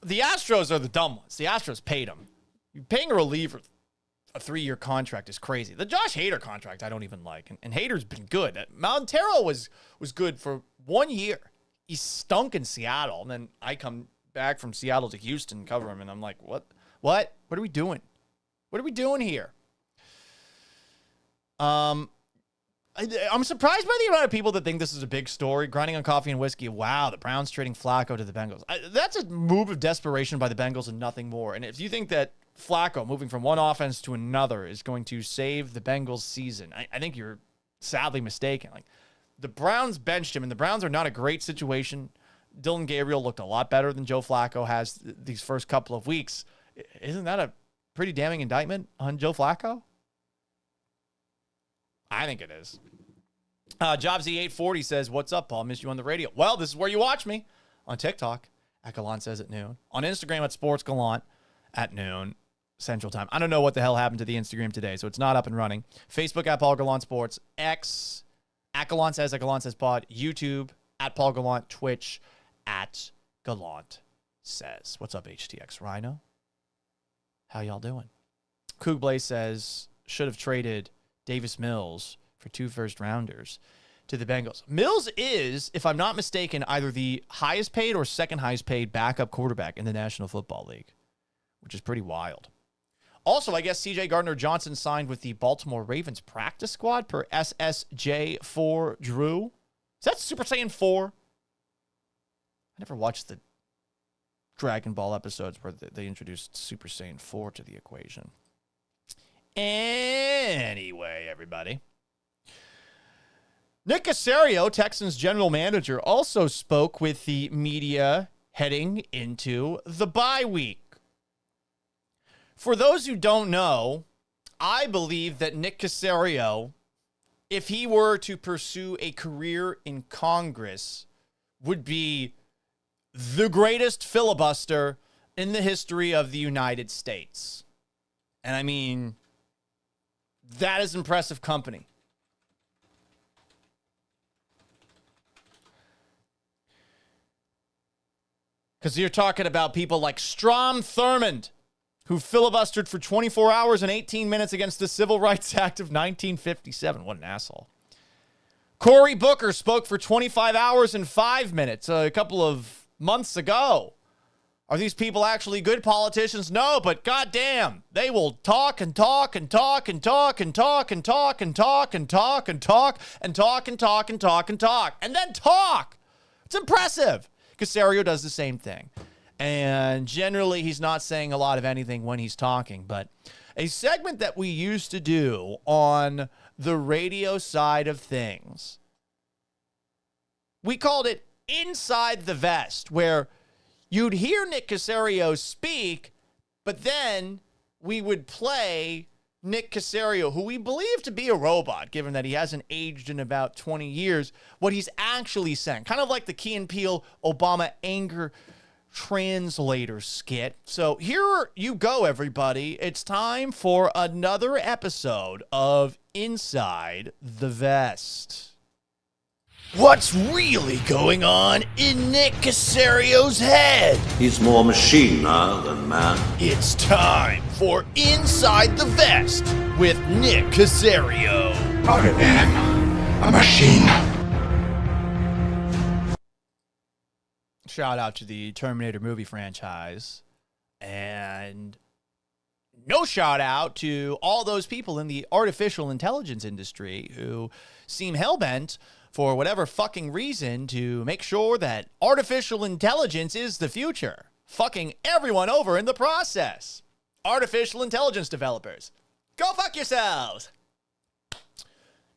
the Astros are the dumb ones. The Astros paid him. Paying a reliever a 3-year contract is crazy. The Josh Hader contract I don't even like, and Hader's been good. Montero was good for 1 year. He stunk in Seattle, and then I come back from Seattle to Houston and cover him, and I'm like, what are we doing? What are we doing here? I'm surprised by the amount of people that think this is a big story. Grinding on coffee and whiskey. Wow, the Browns trading Flacco to the Bengals. That's a move of desperation by the Bengals and nothing more. And if you think that Flacco moving from one offense to another is going to save the Bengals season, I think you're sadly mistaken. Like, the Browns benched him, and the Browns are not a great situation. Dylan Gabriel looked a lot better than Joe Flacco has these first couple of weeks. Isn't that a pretty damning indictment on Joe Flacco? I think it is. Jobsy840 says, what's up, Paul? Missed you on the radio. Well, this is where you watch me. On TikTok, at Gallant Says at noon. On Instagram, at Sports Gallant at noon Central Time. I don't know what the hell happened to the Instagram today, so it's not up and running. Facebook, at Paul Gallant Sports. X, at Gallant Says Pod. YouTube, at Paul Gallant. Twitch, at Gallant Says. What's up, HTX Rhino? How y'all doing? Coog Blaze says, should have traded Davis Mills for 2 first-rounders to the Bengals. Mills is, if I'm not mistaken, either the highest paid or second highest paid backup quarterback in the National Football League, which is pretty wild. Also, I guess C.J. Gardner-Johnson signed with the Baltimore Ravens practice squad per SSJ4 Drew. Is that Super Saiyan 4? I never watched the Dragon Ball episodes where they introduced Super Saiyan 4 to the equation. Anyway, everybody. Nick Caserio, Texans general manager, also spoke with the media heading into the bye week. For those who don't know, I believe that Nick Caserio, if he were to pursue a career in Congress, would be the greatest filibuster in the history of the United States. And I mean, that is impressive company. Because you're talking about people like Strom Thurmond, who filibustered for 24 hours and 18 minutes against the Civil Rights Act of 1957. What an asshole. Cory Booker spoke for 25 hours and 5 minutes a couple of months ago. Are these people actually good politicians? No, but goddamn, they will talk and talk and talk and talk and talk and talk and talk and talk and talk and talk and talk and talk and talk and then talk. It's impressive. Caserio does the same thing. And generally, he's not saying a lot of anything when he's talking. But a segment that we used to do on the radio side of things, we called it Inside the Vest, where you'd hear Nick Caserio speak, but then we would play Nick Caserio, who we believe to be a robot, given that he hasn't aged in about 20 years, what he's actually saying. Kind of like the Key and Peele Obama anger translator skit. So here you go, everybody. It's time for another episode of Inside the Vest. What's really going on in Nick Caserio's head? He's more machine now than man. It's time for Inside the Vest with Nick Caserio. I am a machine. Shout out to the Terminator movie franchise. And no shout out to all those people in the artificial intelligence industry who seem hellbent for whatever fucking reason to make sure that artificial intelligence is the future, fucking everyone over in the process. artificial intelligence developers. Go fuck yourselves.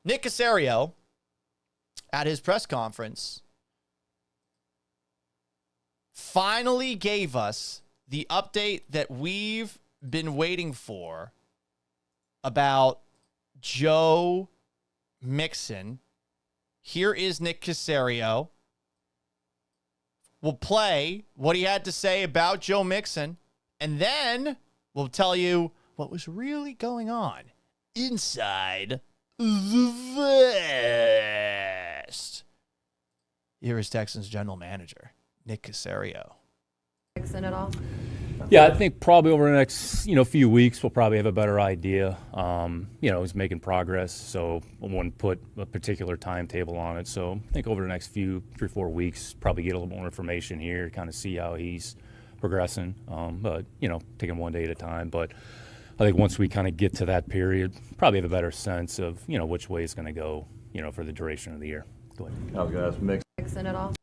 Nick Caserio, at his press conference, finally gave us the update that we've been waiting for about Joe Mixon. Here is Nick Caserio. We'll play what he had to say about Joe Mixon, and then we'll tell you what was really going on inside the vest. Here is Texans general manager Nick Caserio. Mixon at all? Yeah, I think probably over the next few weeks we'll probably have a better idea. He's making progress, so I wouldn't put a particular timetable on it. So I think over the next 3-4 weeks, probably get a little more information here, kind of see how he's progressing. But taking one day at a time. But I think once we kind of get to that period, probably have a better sense of which way it's going to go, for the duration of the year. Go ahead. I was going to ask Mixon at all?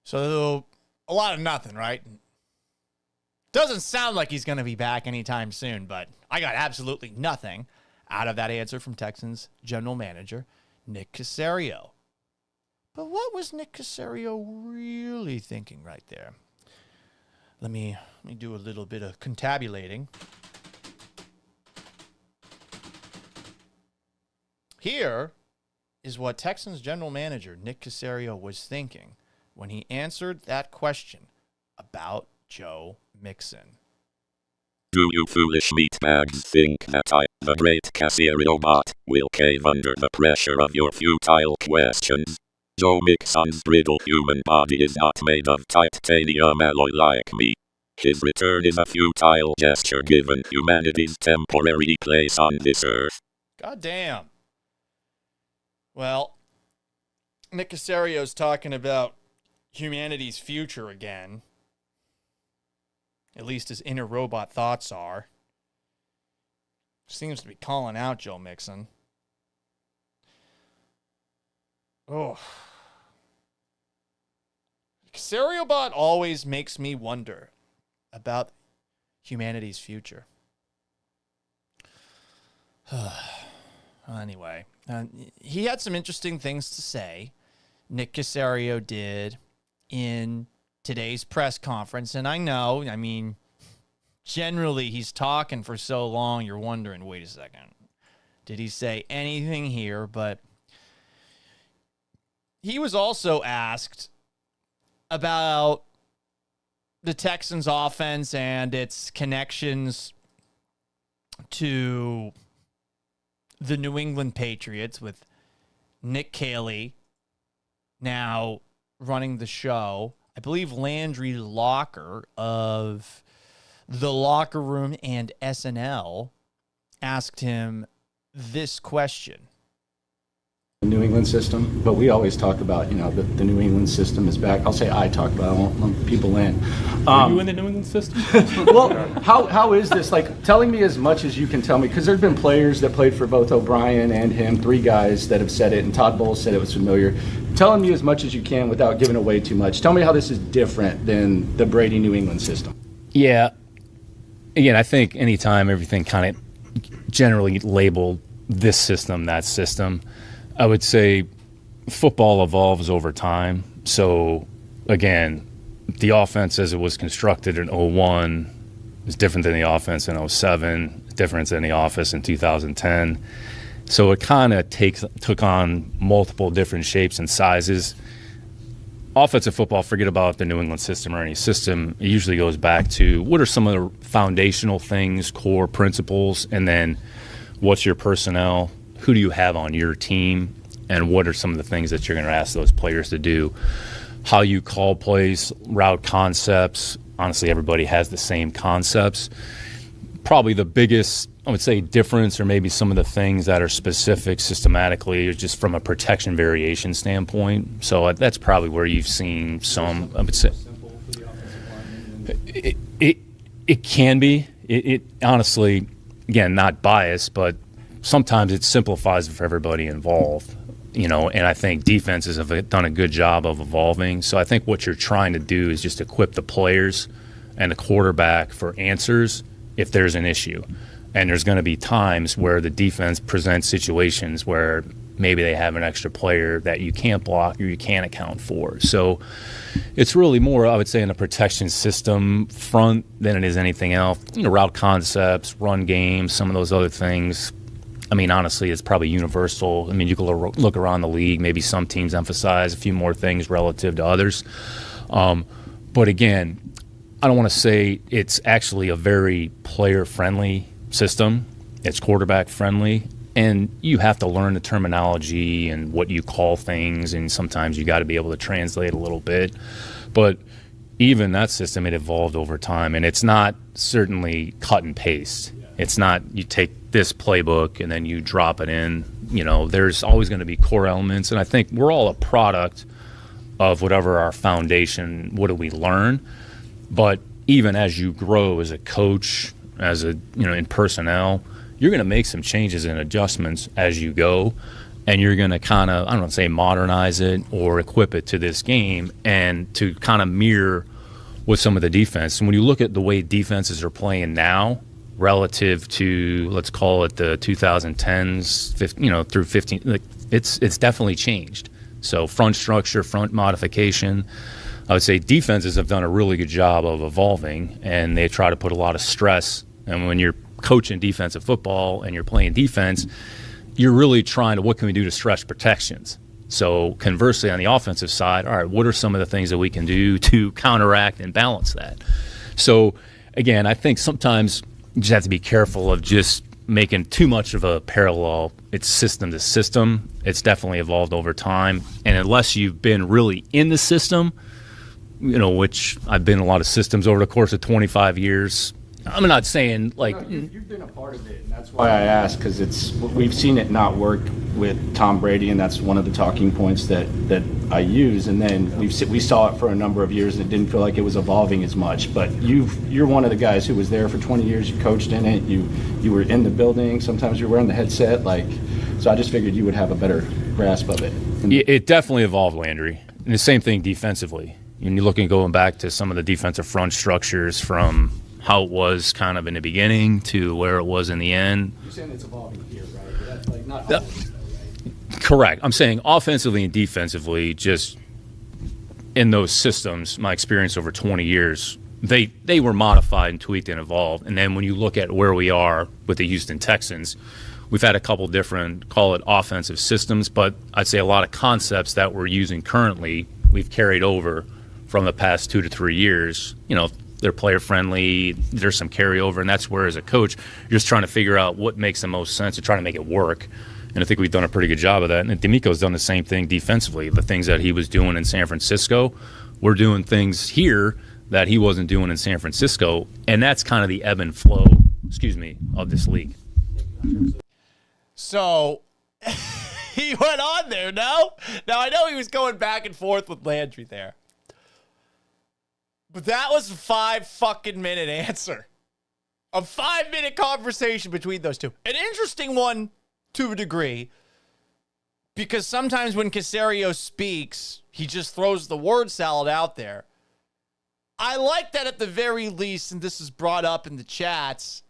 So a lot of nothing, right? Doesn't sound like he's going to be back anytime soon, but I got absolutely nothing out of that answer from Texans general manager Nick Caserio. But what was Nick Caserio really thinking right there? Let me do a little bit of contabulating. Here is what Texans general manager Nick Caserio was thinking when he answered that question about Joe Mixon. Do you foolish meatbags think that I, the great Caserio bot, will cave under the pressure of your futile questions? Joe Mixon's brittle human body is not made of titanium alloy like me. His return is a futile gesture given humanity's temporary place on this earth. God damn. Well, Nick Caserio's talking about humanity's future again. At least his inner robot thoughts are. Seems to be calling out Joe Mixon. Oh. Caserio bot always makes me wonder about humanity's future. Anyway, he had some interesting things to say. Nick Caserio did in today's press conference. And I know, generally he's talking for so long, you're wondering, wait a second, did he say anything here? But he was also asked about the Texans offense and its connections to the New England Patriots, with Nick Caserio now running the show. I believe Landry Locker of The Locker Room and SNL asked him this question. The New England system, but we always talk about, the New England system is back. I'll say I talk about it, I won't lump people in. Are you in the New England system? Well, how is this? Telling me as much as you can tell me, because there's been players that played for both O'Brien and him, 3 guys that have said it, and Todd Bowles said it was familiar. Telling me as much as you can without giving away too much. Tell me how this is different than the Brady New England system. Yeah. Again, I think anytime everything kind of generally labeled this system, that system, I would say football evolves over time. So, again, the offense as it was constructed in 2001 is different than the offense in 2007, different than the offense in 2010. So it kind of took on multiple different shapes and sizes. Offensive football, forget about the New England system or any system. It usually goes back to what are some of the foundational things, core principles, and then what's your personnel, who do you have on your team, and what are some of the things that you're going to ask those players to do, how you call plays, route concepts. Honestly, everybody has the same concepts. Probably the biggest, I would say, difference, or maybe some of the things that are specific systematically, is just from a protection variation standpoint. So that's probably where you've seen some, I would say. It can be. It honestly, again, not biased, but sometimes it simplifies it for everybody involved. And I think defenses have done a good job of evolving. So I think what you're trying to do is just equip the players and the quarterback for answers if there's an issue. And there's going to be times where the defense presents situations where maybe they have an extra player that you can't block or you can't account for. So it's really more, I would say, in a protection system front than it is anything else. Route concepts, run games, some of those other things. I mean, honestly, it's probably universal. I mean, you can look around the league. Maybe some teams emphasize a few more things relative to others. But again, I don't want to say it's actually a very player-friendly system. It's quarterback-friendly. And you have to learn the terminology and what you call things, and sometimes you got to be able to translate a little bit. But even that system, it evolved over time, and it's not certainly cut and paste. It's not you take this playbook and then you drop it in. There's always going to be core elements, and I think we're all a product of whatever our foundation, what do we learn. But even as you grow as a coach, as a in personnel, you're going to make some changes and adjustments as you go, and you're going to kind of, I don't want to say modernize it or equip it to this game and to kind of mirror with some of the defense. And when you look at the way defenses are playing now relative to, let's call it the 2010s, through 15, like it's definitely changed. So front structure, front modification, I would say defenses have done a really good job of evolving, and they try to put a lot of stress. And when you're coaching defensive football and you're playing defense, you're really trying to, what can we do to stretch protections? So conversely, on the offensive side, all right, what are some of the things that we can do to counteract and balance that? So again, I think sometimes you just have to be careful of just making too much of a parallel. It's system to system. It's definitely evolved over time. And unless you've been really in the system, which I've been in a lot of systems over the course of 25 years, I'm not saying like you've been a part of it, and that's why I asked, because we've seen it not work with Tom Brady, and that's one of the talking points that I use. And then we saw it for a number of years, and it didn't feel like it was evolving as much. But you're one of the guys who was there for 20 years. You coached in it. You were in the building. Sometimes you're wearing the headset. So I just figured you would have a better grasp of it. It definitely evolved, Landry. And the same thing defensively. And you're looking going back to some of the defensive front structures from how it was kind of in the beginning to where it was in the end. You're saying it's evolving here, right? But that's not always, right? Correct. I'm saying offensively and defensively, just in those systems, my experience over 20 years, they were modified and tweaked and evolved. And then when you look at where we are with the Houston Texans, we've had a couple different, call it offensive systems, but I'd say a lot of concepts that we're using currently, we've carried over from the past 2 to 3 years. They're player friendly, there's some carryover, and that's where as a coach you're just trying to figure out what makes the most sense and trying to make it work. And I think we've done a pretty good job of that. And DeMeco's done the same thing defensively. The things that he was doing in San Francisco, we're doing things here that he wasn't doing in San Francisco, and that's kind of the ebb and flow, of this league. So he went on there, no? Now I know he was going back and forth with Landry there. But that was a 5 fucking minute answer. A 5-minute conversation between those two. An interesting one to a degree, because sometimes when Caserio speaks, he just throws the word salad out there. I like that at the very least, and this is brought up in the chats,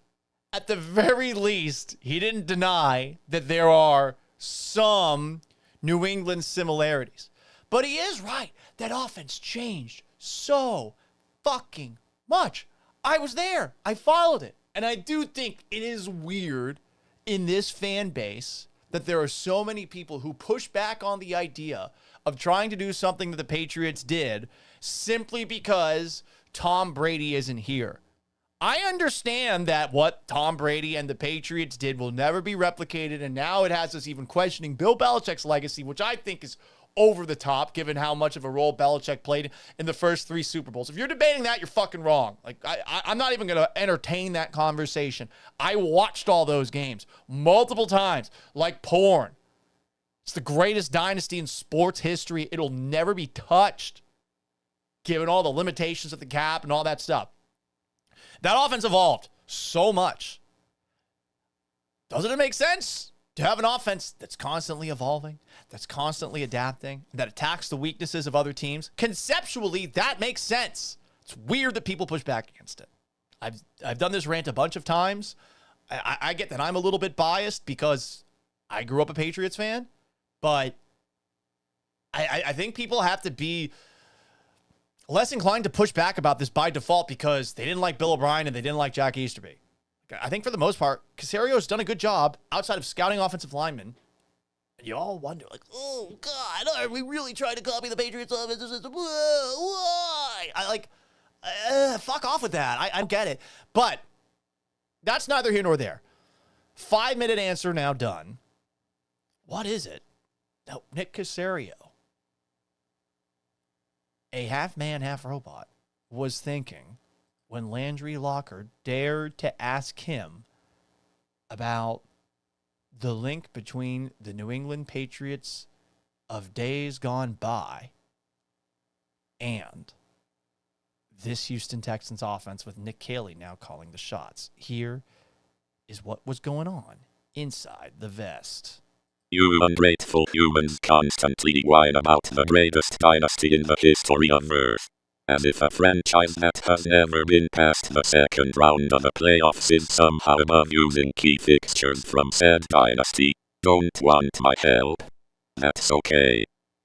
at the very least, he didn't deny that there are some New England similarities. But he is right. That offense changed so fucking much. I was there. I followed it. And I do think it is weird in this fan base that there are so many people who push back on the idea of trying to do something that the Patriots did simply because Tom Brady isn't here. I understand that what Tom Brady and the Patriots did will never be replicated, and now it has us even questioning Bill Belichick's legacy, which I think is over the top, given how much of a role Belichick played in the first 3 Super Bowls. If you're debating that, you're fucking wrong. I'm not even going to entertain that conversation. I watched all those games multiple times, like porn. It's the greatest dynasty in sports history. It'll never be touched, given all the limitations of the cap and all that stuff. That offense evolved so much. Doesn't it make sense to have an offense that's constantly evolving, that's constantly adapting, that attacks the weaknesses of other teams? Conceptually, that makes sense. That's It's weird that people push back against it. I've done this rant a bunch of times. I get that I'm a little bit biased because I grew up a Patriots fan, but I think people have to be less inclined to push back about this by default because they didn't like Bill O'Brien and they didn't like Jack Easterby. I think for the most part, Caserio's done a good job outside of scouting offensive linemen. And you all wonder, like, oh, God, are we really trying to copy the Patriots offensive system? Why? Fuck off with that. I get it. But that's neither here nor there. 5-minute answer now done. What is it? No, Nick Caserio, a half man, half robot, was thinking when Landry Locker dared to ask him about the link between the New England Patriots of days gone by and this Houston Texans offense with Nick Caserio now calling the shots. Here is what was going on inside the vest. You ungrateful humans constantly whine about the greatest dynasty in the history of Earth. As if a franchise that has never been past the second round of the playoffs is somehow above using key fixtures from said dynasty. Don't want my help? That's okay.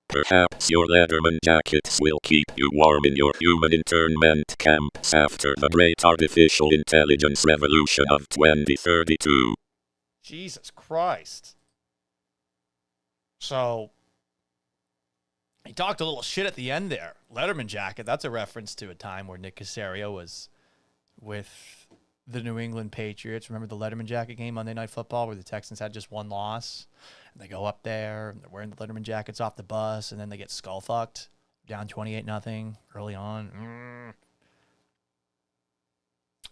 Perhaps your Letterman jackets will keep you warm in your human internment camps after the great artificial intelligence revolution of 2032. Jesus Christ. So, he talked a little shit at the end there. Letterman jacket, that's a reference to a time where Nick Caserio was with the New England Patriots. Remember the Letterman jacket game Monday Night Football where the Texans had just one loss? And they go up there, and they're wearing the Letterman jackets off the bus, and then they get skull-fucked, down 28-0 early on.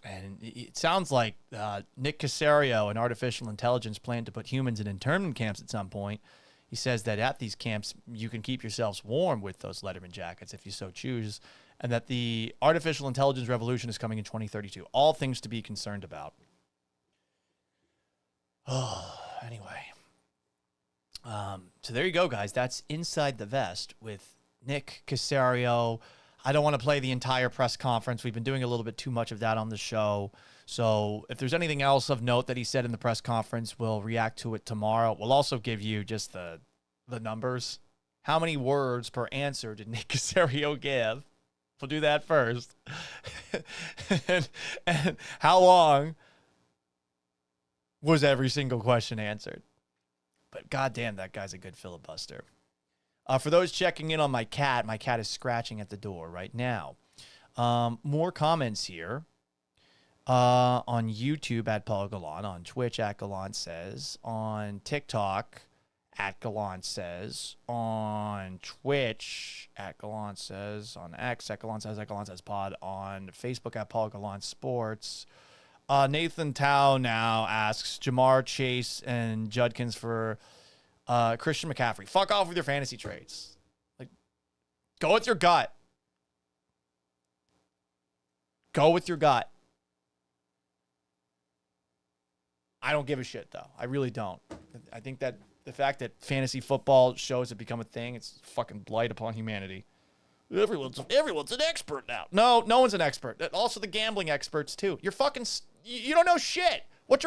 And it sounds like Nick Caserio and artificial intelligence plan to put humans in internment camps at some point. He says that at these camps, you can keep yourselves warm with those Letterman jackets if you so choose, and that the artificial intelligence revolution is coming in 2032. All things to be concerned about. Oh, anyway. So there you go, guys. That's Inside the Vest with Nick Caserio. I don't want to play the entire press conference. We've been doing a little bit too much of that on the show. So if there's anything else of note that he said in the press conference, we'll react to it tomorrow. We'll also give you just the numbers. How many words per answer did Nick Caserio give? We'll do that first. and how long was every single question answered? But goddamn, that guy's a good filibuster. For those checking in on my cat is scratching at the door right now. More comments here. On YouTube at Paul Gallant, on Twitch at Gallant Says, on TikTok at Gallant Says, on Twitch at Gallant Says, on X at Gallant Says Pod, on Facebook at Paul Gallant Sports. Nathan Tao now asks Jamar Chase and Judkins for Christian McCaffrey. Fuck off with your fantasy trades. Like, go with your gut. Go with your gut. I don't give a shit, though. I really don't. I think that the fact that fantasy football shows have become a thing, it's fucking blight upon humanity. Everyone's an expert now. No one's an expert. Also, the gambling experts, too. You're fucking... You don't know shit. What's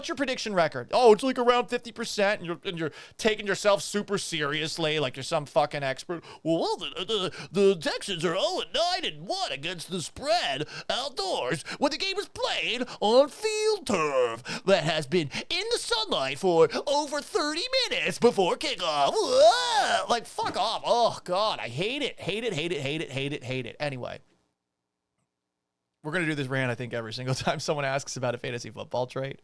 your prediction record? Oh, it's like around 50%, and you're taking yourself super seriously, like you're some fucking expert. Well, the Texans are 0-9-1 against the spread outdoors when the game was played on field turf that has been in the sunlight for over 30 minutes before kickoff. Like, fuck off. Oh, God, I hate it. Hate it. Anyway. We're going to do this rant, I think, every single time someone asks about a fantasy football trade.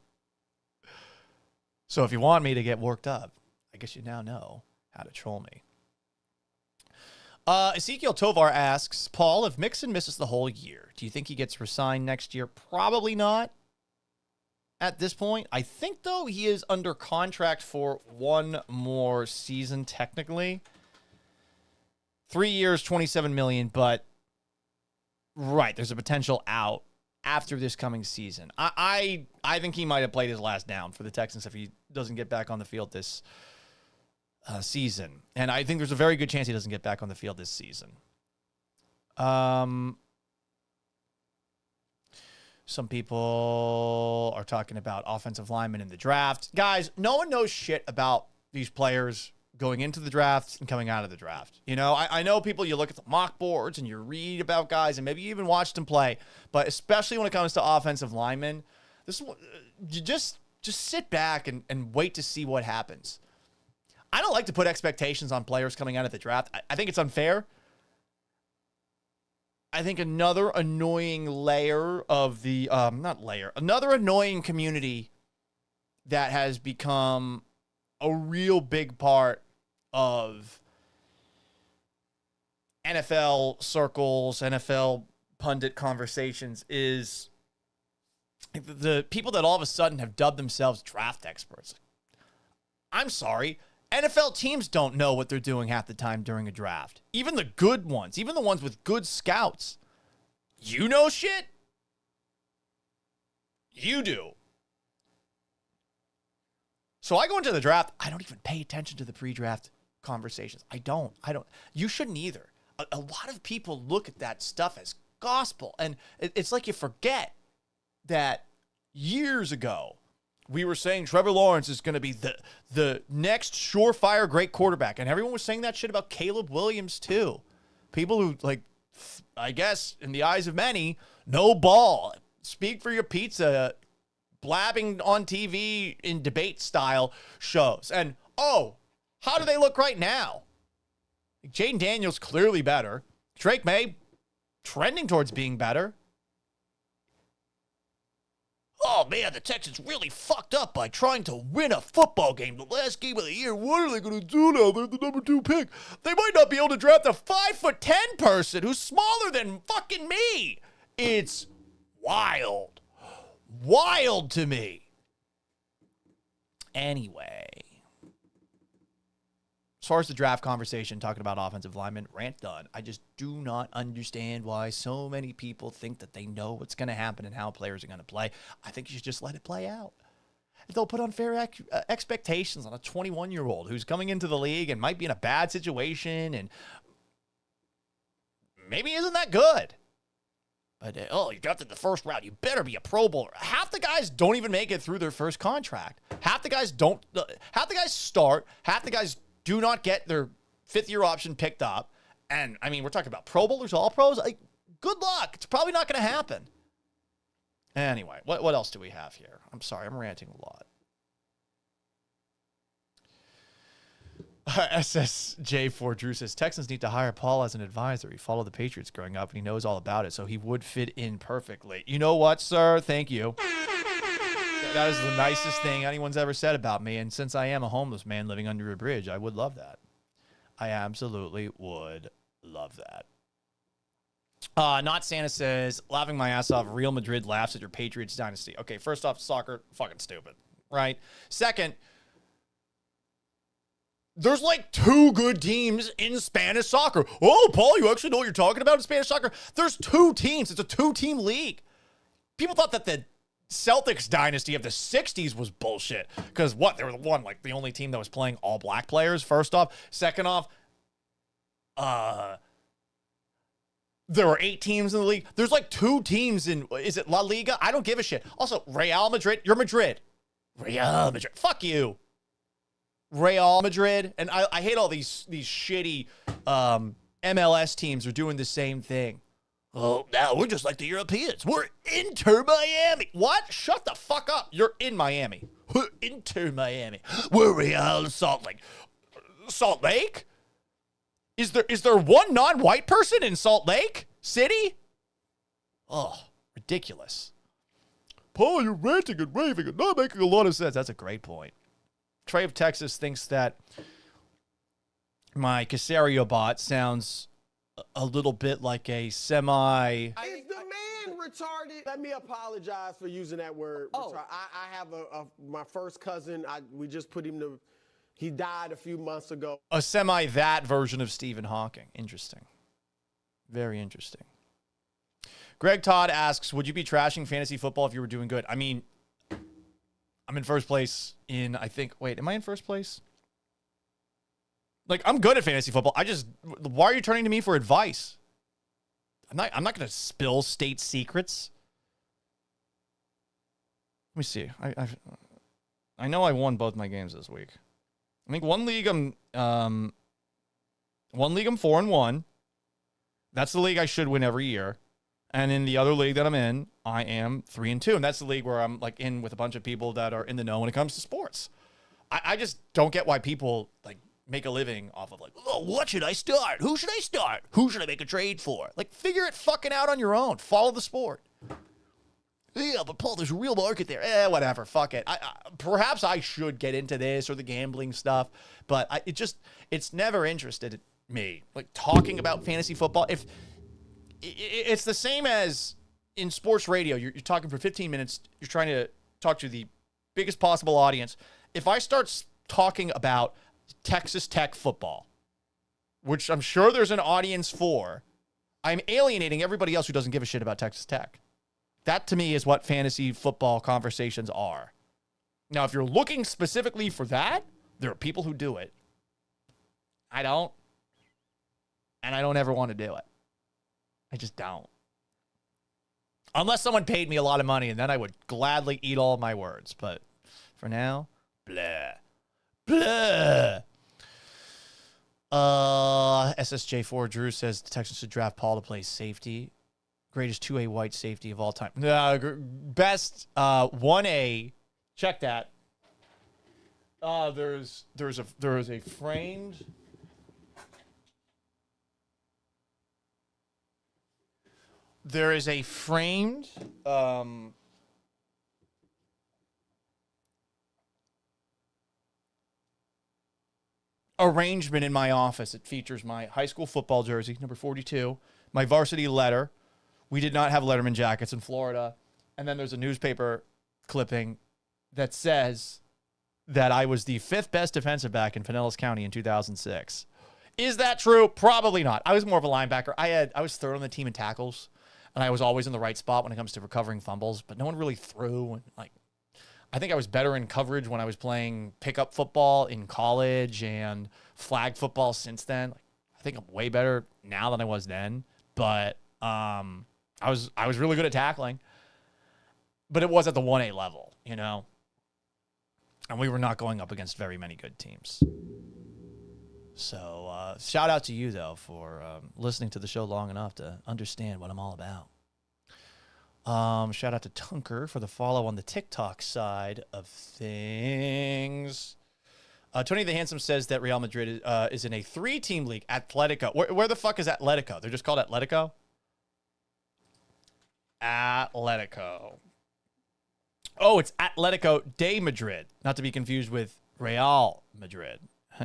So if you want me to get worked up, I guess you now know how to troll me. Ezekiel Tovar asks, Paul, if Mixon misses the whole year, do you think he gets re-signed next year? Probably not at this point. I think, though, he is under contract for one more season, technically. 3 years, $27 million, but... Right, there's a potential out after this coming season. I think he might have played his last down for the Texans if he doesn't get back on the field this season. And I think there's a very good chance he doesn't get back on the field this season. Some people are talking about offensive linemen in the draft. Guys, no one knows shit about these players going into the draft and coming out of the draft. You know, I know people, you look at the mock boards and you read about guys and maybe you even watch them play, but especially when it comes to offensive linemen, you just sit back and wait to see what happens. I don't like to put expectations on players coming out of the draft. I think it's unfair. I think another annoying layer of the, another annoying community that has become a real big part of NFL circles, NFL pundit conversations is the people that all of a sudden have dubbed themselves draft experts. I'm sorry. NFL teams don't know what they're doing half the time during a draft. Even the good ones, even the ones with good scouts. You know shit? You do. So I go into the draft, I don't even pay attention to the pre-draft conversations. I don't. You shouldn't either. A lot of people look at that stuff as gospel, and it's like you forget that years ago, we were saying Trevor Lawrence is going to be the next surefire great quarterback. And everyone was saying that shit about Caleb Williams too. People who, like, I guess, in the eyes of many, no ball. Speak for your pizza, blabbing on TV in debate style shows. And, oh, how do they look right now? Jaden Daniels clearly better. Drake May trending towards being better. Oh, man, the Texans really fucked up by trying to win a football game the last game of the year. What are they going to do now? They're the number 2 pick. They might not be able to draft a 5'10" person who's smaller than fucking me. It's wild. Wild to me. Anyway. As far as the draft conversation, talking about offensive linemen, rant done. I just do not understand why so many people think that they know what's going to happen and how players are going to play. I think you should just let it play out. If they'll put unfair expectations on a 21-year-old who's coming into the league and might be in a bad situation and maybe isn't that good. But, you drafted the first round. You better be a Pro Bowler. Half the guys don't even make it through their first contract. Half the guys don't. Half the guys start. Half the guys do not get their 5th-year option picked up. And, I mean, we're talking about Pro Bowlers, All-Pros. Like, good luck. It's probably not going to happen. Anyway, what else do we have here? I'm sorry, I'm ranting a lot. SSJ4 Drew says, Texans need to hire Paul as an advisor. He followed the Patriots growing up, and he knows all about it, so he would fit in perfectly. You know what, sir? Thank you. That is the nicest thing anyone's ever said about me. And since I am a homeless man living under a bridge, I would love that. I absolutely would love that. Not Santa says, laughing my ass off, Real Madrid laughs at your Patriots dynasty. Okay, first off, soccer, fucking stupid, right? Second, there's like 2 good teams in Spanish soccer. Oh, Paul, you actually know what you're talking about in Spanish soccer? There's 2 teams. It's a 2-team league. People thought that the Celtics dynasty of the 60s was bullshit. Because what? They were the only team that was playing all black players, first off. Second off, there were 8 teams in the league. There's like 2 teams in, is it La Liga? I don't give a shit. Also, Real Madrid, you're Madrid. Real Madrid. Fuck you. Real Madrid. And I hate all these shitty MLS teams are doing the same thing. Oh, now we're just like the Europeans. We're Inter Miami. What? Shut the fuck up. You're in Miami. We're Inter Miami. We're Real Salt Lake. Salt Lake? Is there one non-white person in Salt Lake City? Oh, ridiculous. Paul, you're ranting and raving and not making a lot of sense. That's a great point. Trey of Texas thinks that my Caserio bot sounds a little bit like a semi... Is the man retarded? Let me apologize for using that word. Oh. I have my first cousin, we just put him to... He died a few months ago. A semi-that version of Stephen Hawking. Interesting. Very interesting. Greg Todd asks, would you be trashing fantasy football if you were doing good? I mean, I'm in first place in, I think... Wait, am I in first place? Like, I'm good at fantasy football. Why are you turning to me for advice? I'm not going to spill state secrets. Let me see. I know I won both my games this week. I think one league I'm 4-1. That's the league I should win every year. And in the other league that I'm in, I am 3-2. And that's the league where I'm like in with a bunch of people that are in the know when it comes to sports. I just don't get why people like make a living off of like, oh, what should I start? Who should I start? Who should I make a trade for? Like, figure it fucking out on your own. Follow the sport. Yeah, but Paul, there's a real market there. Whatever. Fuck it. Perhaps I should get into this or the gambling stuff, but it's never interested me. Like talking about fantasy football. If it's the same as in sports radio, you're talking for 15 minutes. You're trying to talk to the biggest possible audience. If I start talking about Texas Tech football, which I'm sure there's an audience for, I'm alienating everybody else who doesn't give a shit about Texas Tech. That, to me, is what fantasy football conversations are. Now, if you're looking specifically for that, there are people who do it. I don't. And I don't ever want to do it. I just don't. Unless someone paid me a lot of money, and then I would gladly eat all of my words. But for now, blah. Blah. SSJ4 Drew says the Texans should draft Paul to play safety. Greatest 2A white safety of all time. Best 1A. Check that. There is a framed. There is a framed arrangement in my office. It features my high school football jersey, number 42, my varsity letter. We did not have Letterman jackets in Florida. And then there's a newspaper clipping that says that I was the 5th best defensive back in Pinellas County in 2006. Is that true? Probably not. I was more of a linebacker. I was third on the team in tackles, and I was always in the right spot when it comes to recovering fumbles, but no one really threw. Like, I think I was better in coverage when I was playing pickup football in college and flag football since then. Like, I think I'm way better now than I was then, but I was really good at tackling, but it was at the 1A level, you know, and we were not going up against very many good teams. So shout out to you, though, for listening to the show long enough to understand what I'm all about. Shout out to Tunker for the follow on the TikTok side of things. Tony the Handsome says that Real Madrid is in a 3-team league, Atletico. Where the fuck is Atletico? They're just called Atletico? Atletico. Oh, it's Atletico de Madrid, not to be confused with Real Madrid.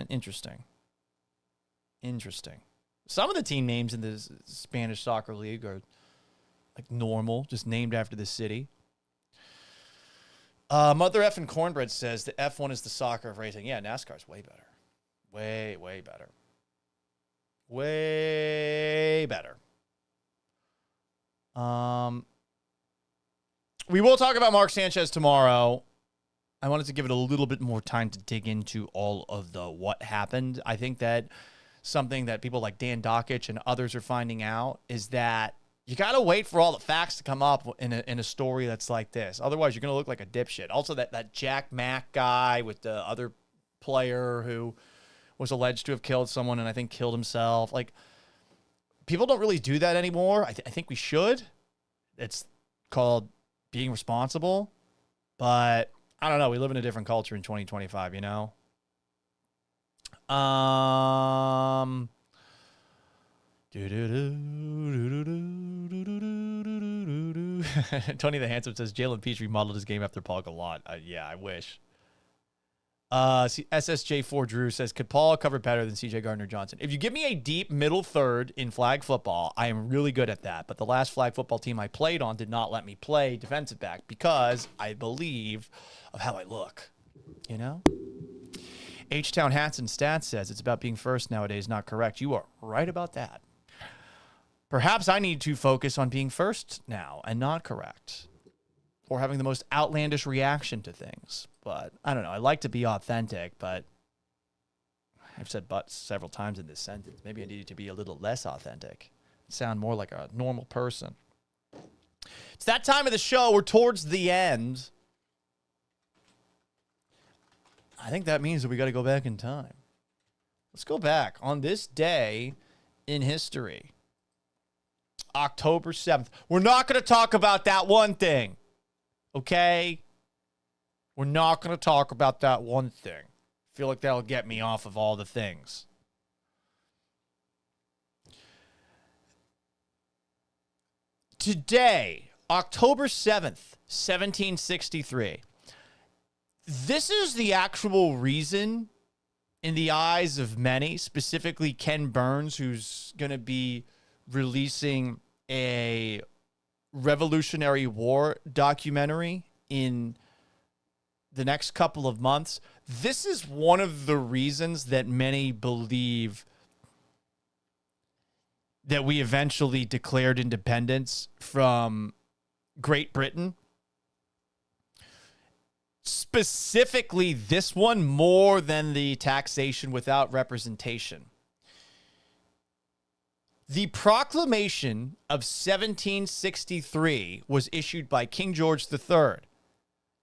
Interesting. Some of the team names in the Spanish soccer league are like normal, just named after the city. Mother F and Cornbread says that F1 is the soccer of racing. Yeah, NASCAR's way better. Way better. Way better. We will talk about Mark Sanchez tomorrow. I wanted to give it a little bit more time to dig into all of the what happened. I think that something that people like Dan Dockich and others are finding out is that you got to wait for all the facts to come up in a story that's like this. Otherwise, you're going to look like a dipshit. Also, that Jack Mack guy with the other player who was alleged to have killed someone and I think killed himself. Like, people don't really do that anymore. I think we should. It's called being responsible. But I don't know. We live in a different culture in 2025, you know? Tony the Handsome says Jalen Peach remodeled his game after Paul Gallant. Yeah, I wish. SSJ4 Drew says, could Paul cover better than CJ Gardner-Johnson? If you give me a deep middle third in flag football, I am really good at that. But the last flag football team I played on did not let me play defensive back because I believe of how I look. You know? H-Town Hats and Stats says it's about being first nowadays, not correct. You are right about that. Perhaps I need to focus on being first now and not correct. Or having the most outlandish reaction to things. But I don't know. I like to be authentic, but I've said but several times in this sentence. Maybe I needed to be a little less authentic. Sound more like a normal person. It's that time of the show. We're towards the end. I think that means that we got to go back in time. Let's go back on this day in history. October 7th. We're not going to talk about that one thing. Okay? We're not going to talk about that one thing. I feel like that'll get me off of all the things. Today, October 7th, 1763. This is the actual reason, in the eyes of many, specifically Ken Burns, who's going to be releasing a Revolutionary War documentary in the next couple of months. This is one of the reasons that many believe that we eventually declared independence from Great Britain. Specifically, this one more than the taxation without representation. The Proclamation of 1763 was issued by King George III.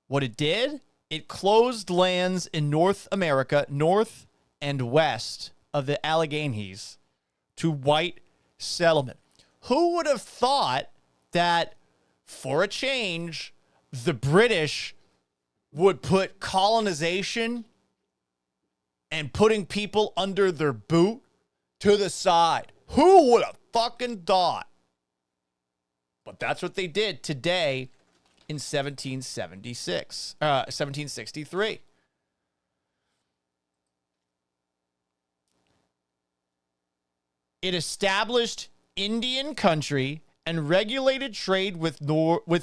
What it did, it closed lands in North America, north and west of the Alleghenies, to white settlement. Who would have thought that, for a change, the British would put colonization and putting people under their boot to the side? Who would have fucking thought? But that's what they did today in 1763. It established Indian country and regulated trade with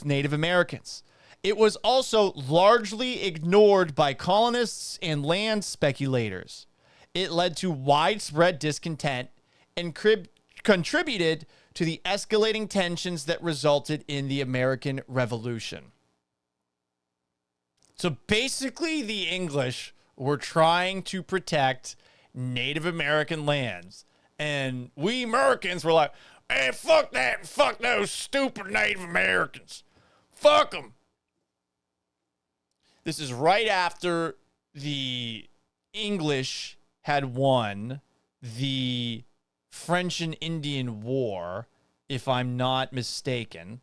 Native Americans. It was also largely ignored by colonists and land speculators. It led to widespread discontent and contributed to the escalating tensions that resulted in the American Revolution. So basically, the English were trying to protect Native American lands. And we Americans were like, hey, fuck that, fuck those stupid Native Americans. Fuck them. This is right after the English had won the French and Indian War, if I'm not mistaken.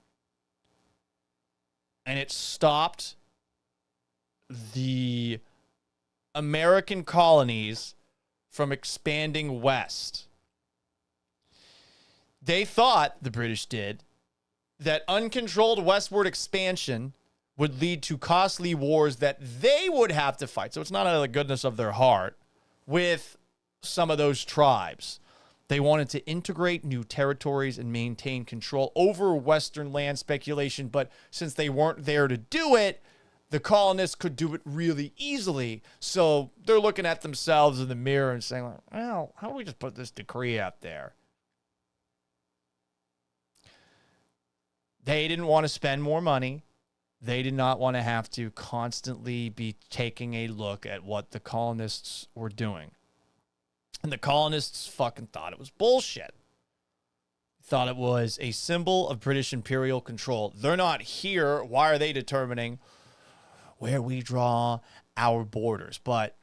And it stopped the American colonies from expanding west. They thought, the British did, that uncontrolled westward expansion would lead to costly wars that they would have to fight. So it's not out of the goodness of their heart with some of those tribes. They wanted to integrate new territories and maintain control over Western land speculation. But since they weren't there to do it, the colonists could do it really easily. So they're looking at themselves in the mirror and saying, well, how do we just put this decree out there? They didn't want to spend more money. They did not want to have to constantly be taking a look at what the colonists were doing. And the colonists fucking thought it was bullshit. Thought it was a symbol of British imperial control. They're not here. Why are they determining where we draw our borders? But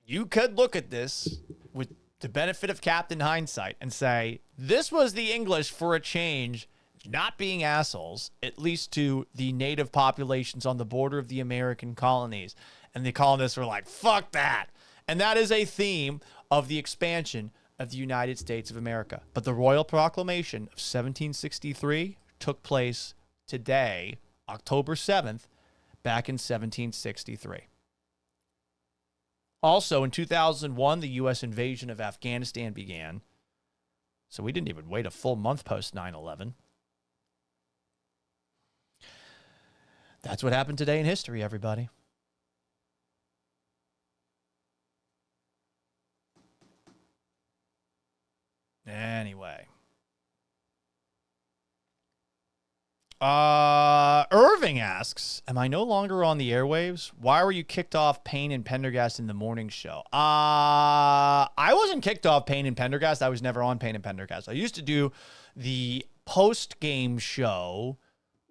you could look at this with the benefit of Captain Hindsight and say, this was the English for a change, not being assholes, at least to the native populations on the border of the American colonies. And the colonists were like, fuck that. And that is a theme of the expansion of the United States of America. But the Royal Proclamation of 1763 took place today, October 7th, back in 1763. Also, in 2001, the U.S. invasion of Afghanistan began. So we didn't even wait a full month post 9/11. That's what happened today in history, everybody. Anyway. Irving asks, am I no longer on the airwaves? Why were you kicked off Payne and Pendergast in the morning show? I wasn't kicked off Payne and Pendergast. I was never on Payne and Pendergast. I used to do the post-game show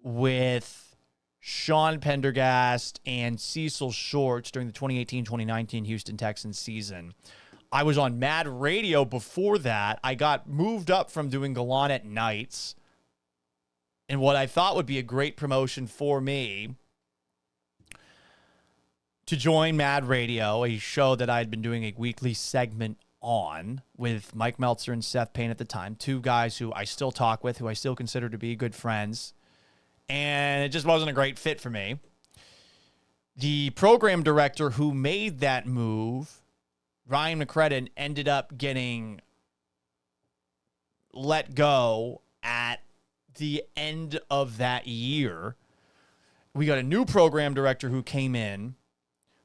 with Sean Pendergast and Cecil Shorts during the 2018-2019 Houston Texans season. I was on Mad Radio before that. I got moved up from doing Gallant at nights. And what I thought would be a great promotion for me to join Mad Radio, a show that I had been doing a weekly segment on with Mike Meltzer and Seth Payne at the time, two guys who I still talk with, who I still consider to be good friends. And it just wasn't a great fit for me. The program director who made that move, Ryan McCredden, ended up getting let go at the end of that year. We got a new program director who came in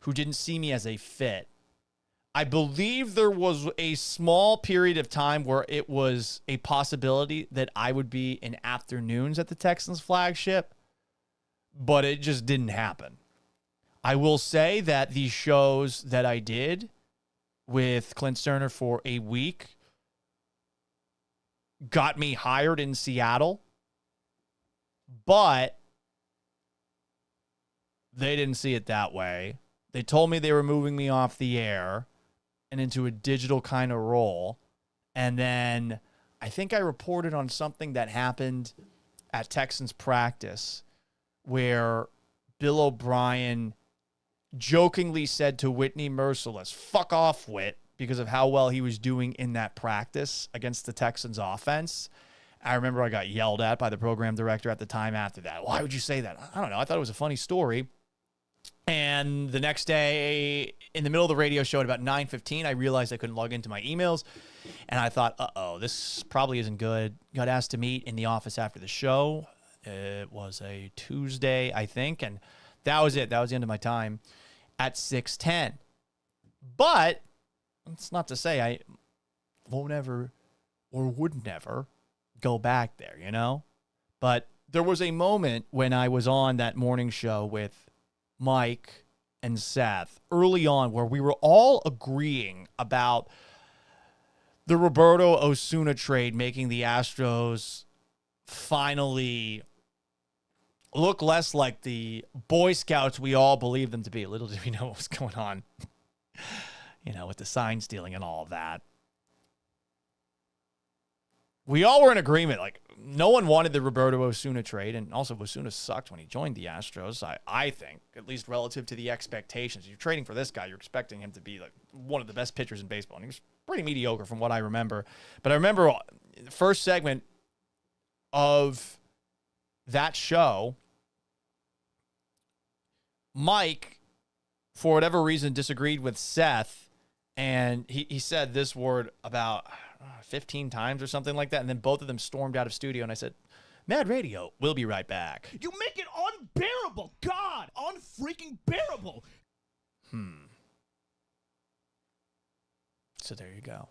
who didn't see me as a fit. I believe there was a small period of time where it was a possibility that I would be in afternoons at the Texans flagship, but it just didn't happen. I will say that the shows that I did with Clint Sterner for a week got me hired in Seattle, but they didn't see it that way. They told me they were moving me off the air and into a digital kind of role. And then I think I reported on something that happened at Texans practice where Bill O'Brien jokingly said to Whitney Merciless, "Fuck off, Whit," because of how well he was doing in that practice against the Texans offense. I remember I got yelled at by the program director at the time after that. "Why would you say that?" I don't know. I thought it was a funny story. And the next day, in the middle of the radio show at about 9:15, I realized I couldn't log into my emails. And I thought, this probably isn't good. Got asked to meet in the office after the show. It was a Tuesday, I think. And that was it. That was the end of my time at 6:10. But it's not to say I won't ever or would never go back there, you know? But there was a moment when I was on that morning show with Mike and Seth early on where we were all agreeing about the Roberto Osuna trade making the Astros finally look less like the Boy Scouts we all believed them to be. Little did we know what was going on, with the sign stealing and all of that. We all were in agreement. Like, no one wanted the Roberto Osuna trade, and also Osuna sucked when he joined the Astros, I think, at least relative to the expectations. You're trading for this guy, you're expecting him to be like one of the best pitchers in baseball, and he was pretty mediocre from what I remember. But I remember the first segment of that show, Mike, for whatever reason, disagreed with Seth, and he said this word about 15 times or something like that, and then both of them stormed out of studio, and I said, "Mad Radio, we'll be right back." You make it unbearable. God, unfreaking bearable. So there you go.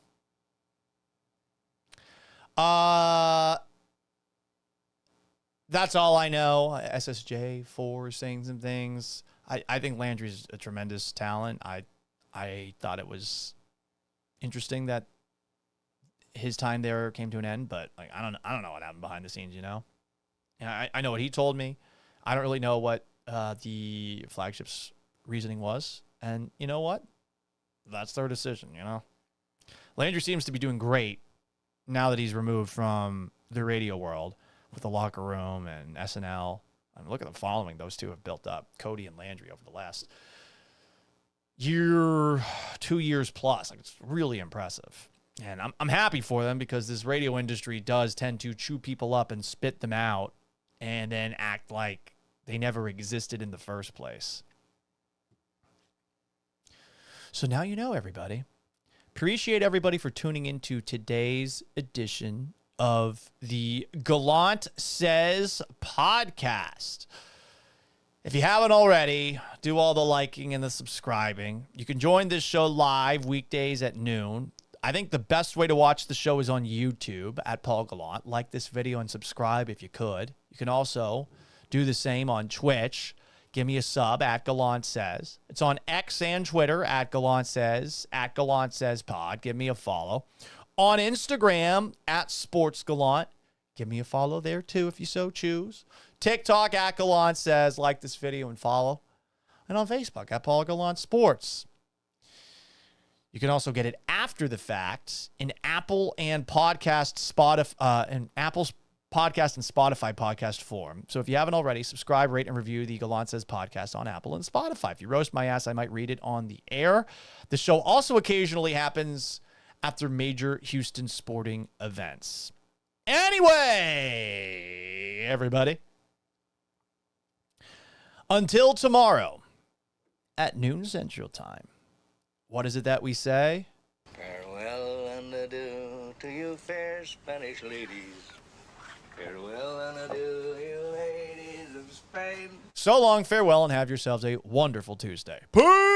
That's all I know. SSJ4 is saying some things. I think Landry's a tremendous talent. I thought it was interesting that his time there came to an end, but like I don't know what happened behind the scenes, And I know what he told me. I don't really know what the flagship's reasoning was, and you know what? That's their decision, Landry seems to be doing great now that he's removed from the radio world with the locker room and SNL. I mean, look at the following those two have built up, Cody and Landry, over the last year, 2 years plus. Like, it's really impressive. And I'm happy for them because this radio industry does tend to chew people up and spit them out and then act like they never existed in the first place. So now you know, everybody. Appreciate everybody for tuning into today's edition of the Gallant Says podcast. If you haven't already, do all the liking and the subscribing. You can join this show live weekdays at noon. I think the best way to watch the show is on YouTube at Paul Gallant. Like this video and subscribe if you could. You can also do the same on Twitch. Give me a sub at Gallant Says. It's on X and Twitter at Gallant Says Pod. Give me a follow. On Instagram at Sports Gallant. Give me a follow there too if you so choose. TikTok at Gallant says, like this video and follow. And on Facebook at Paul Gallant Sports. You can also get it after the fact in Apple and podcast in Apple's podcast and Spotify podcast form. So if you haven't already, subscribe, rate, and review the Gallant Says podcast on Apple and Spotify. If you roast my ass, I might read it on the air. The show also occasionally happens after major Houston sporting events. Anyway, everybody, until tomorrow at noon Central Time, what is it that we say? Farewell and adieu to you fair Spanish ladies. Farewell and adieu, you ladies of Spain. So long, farewell, and have yourselves a wonderful Tuesday. Peace!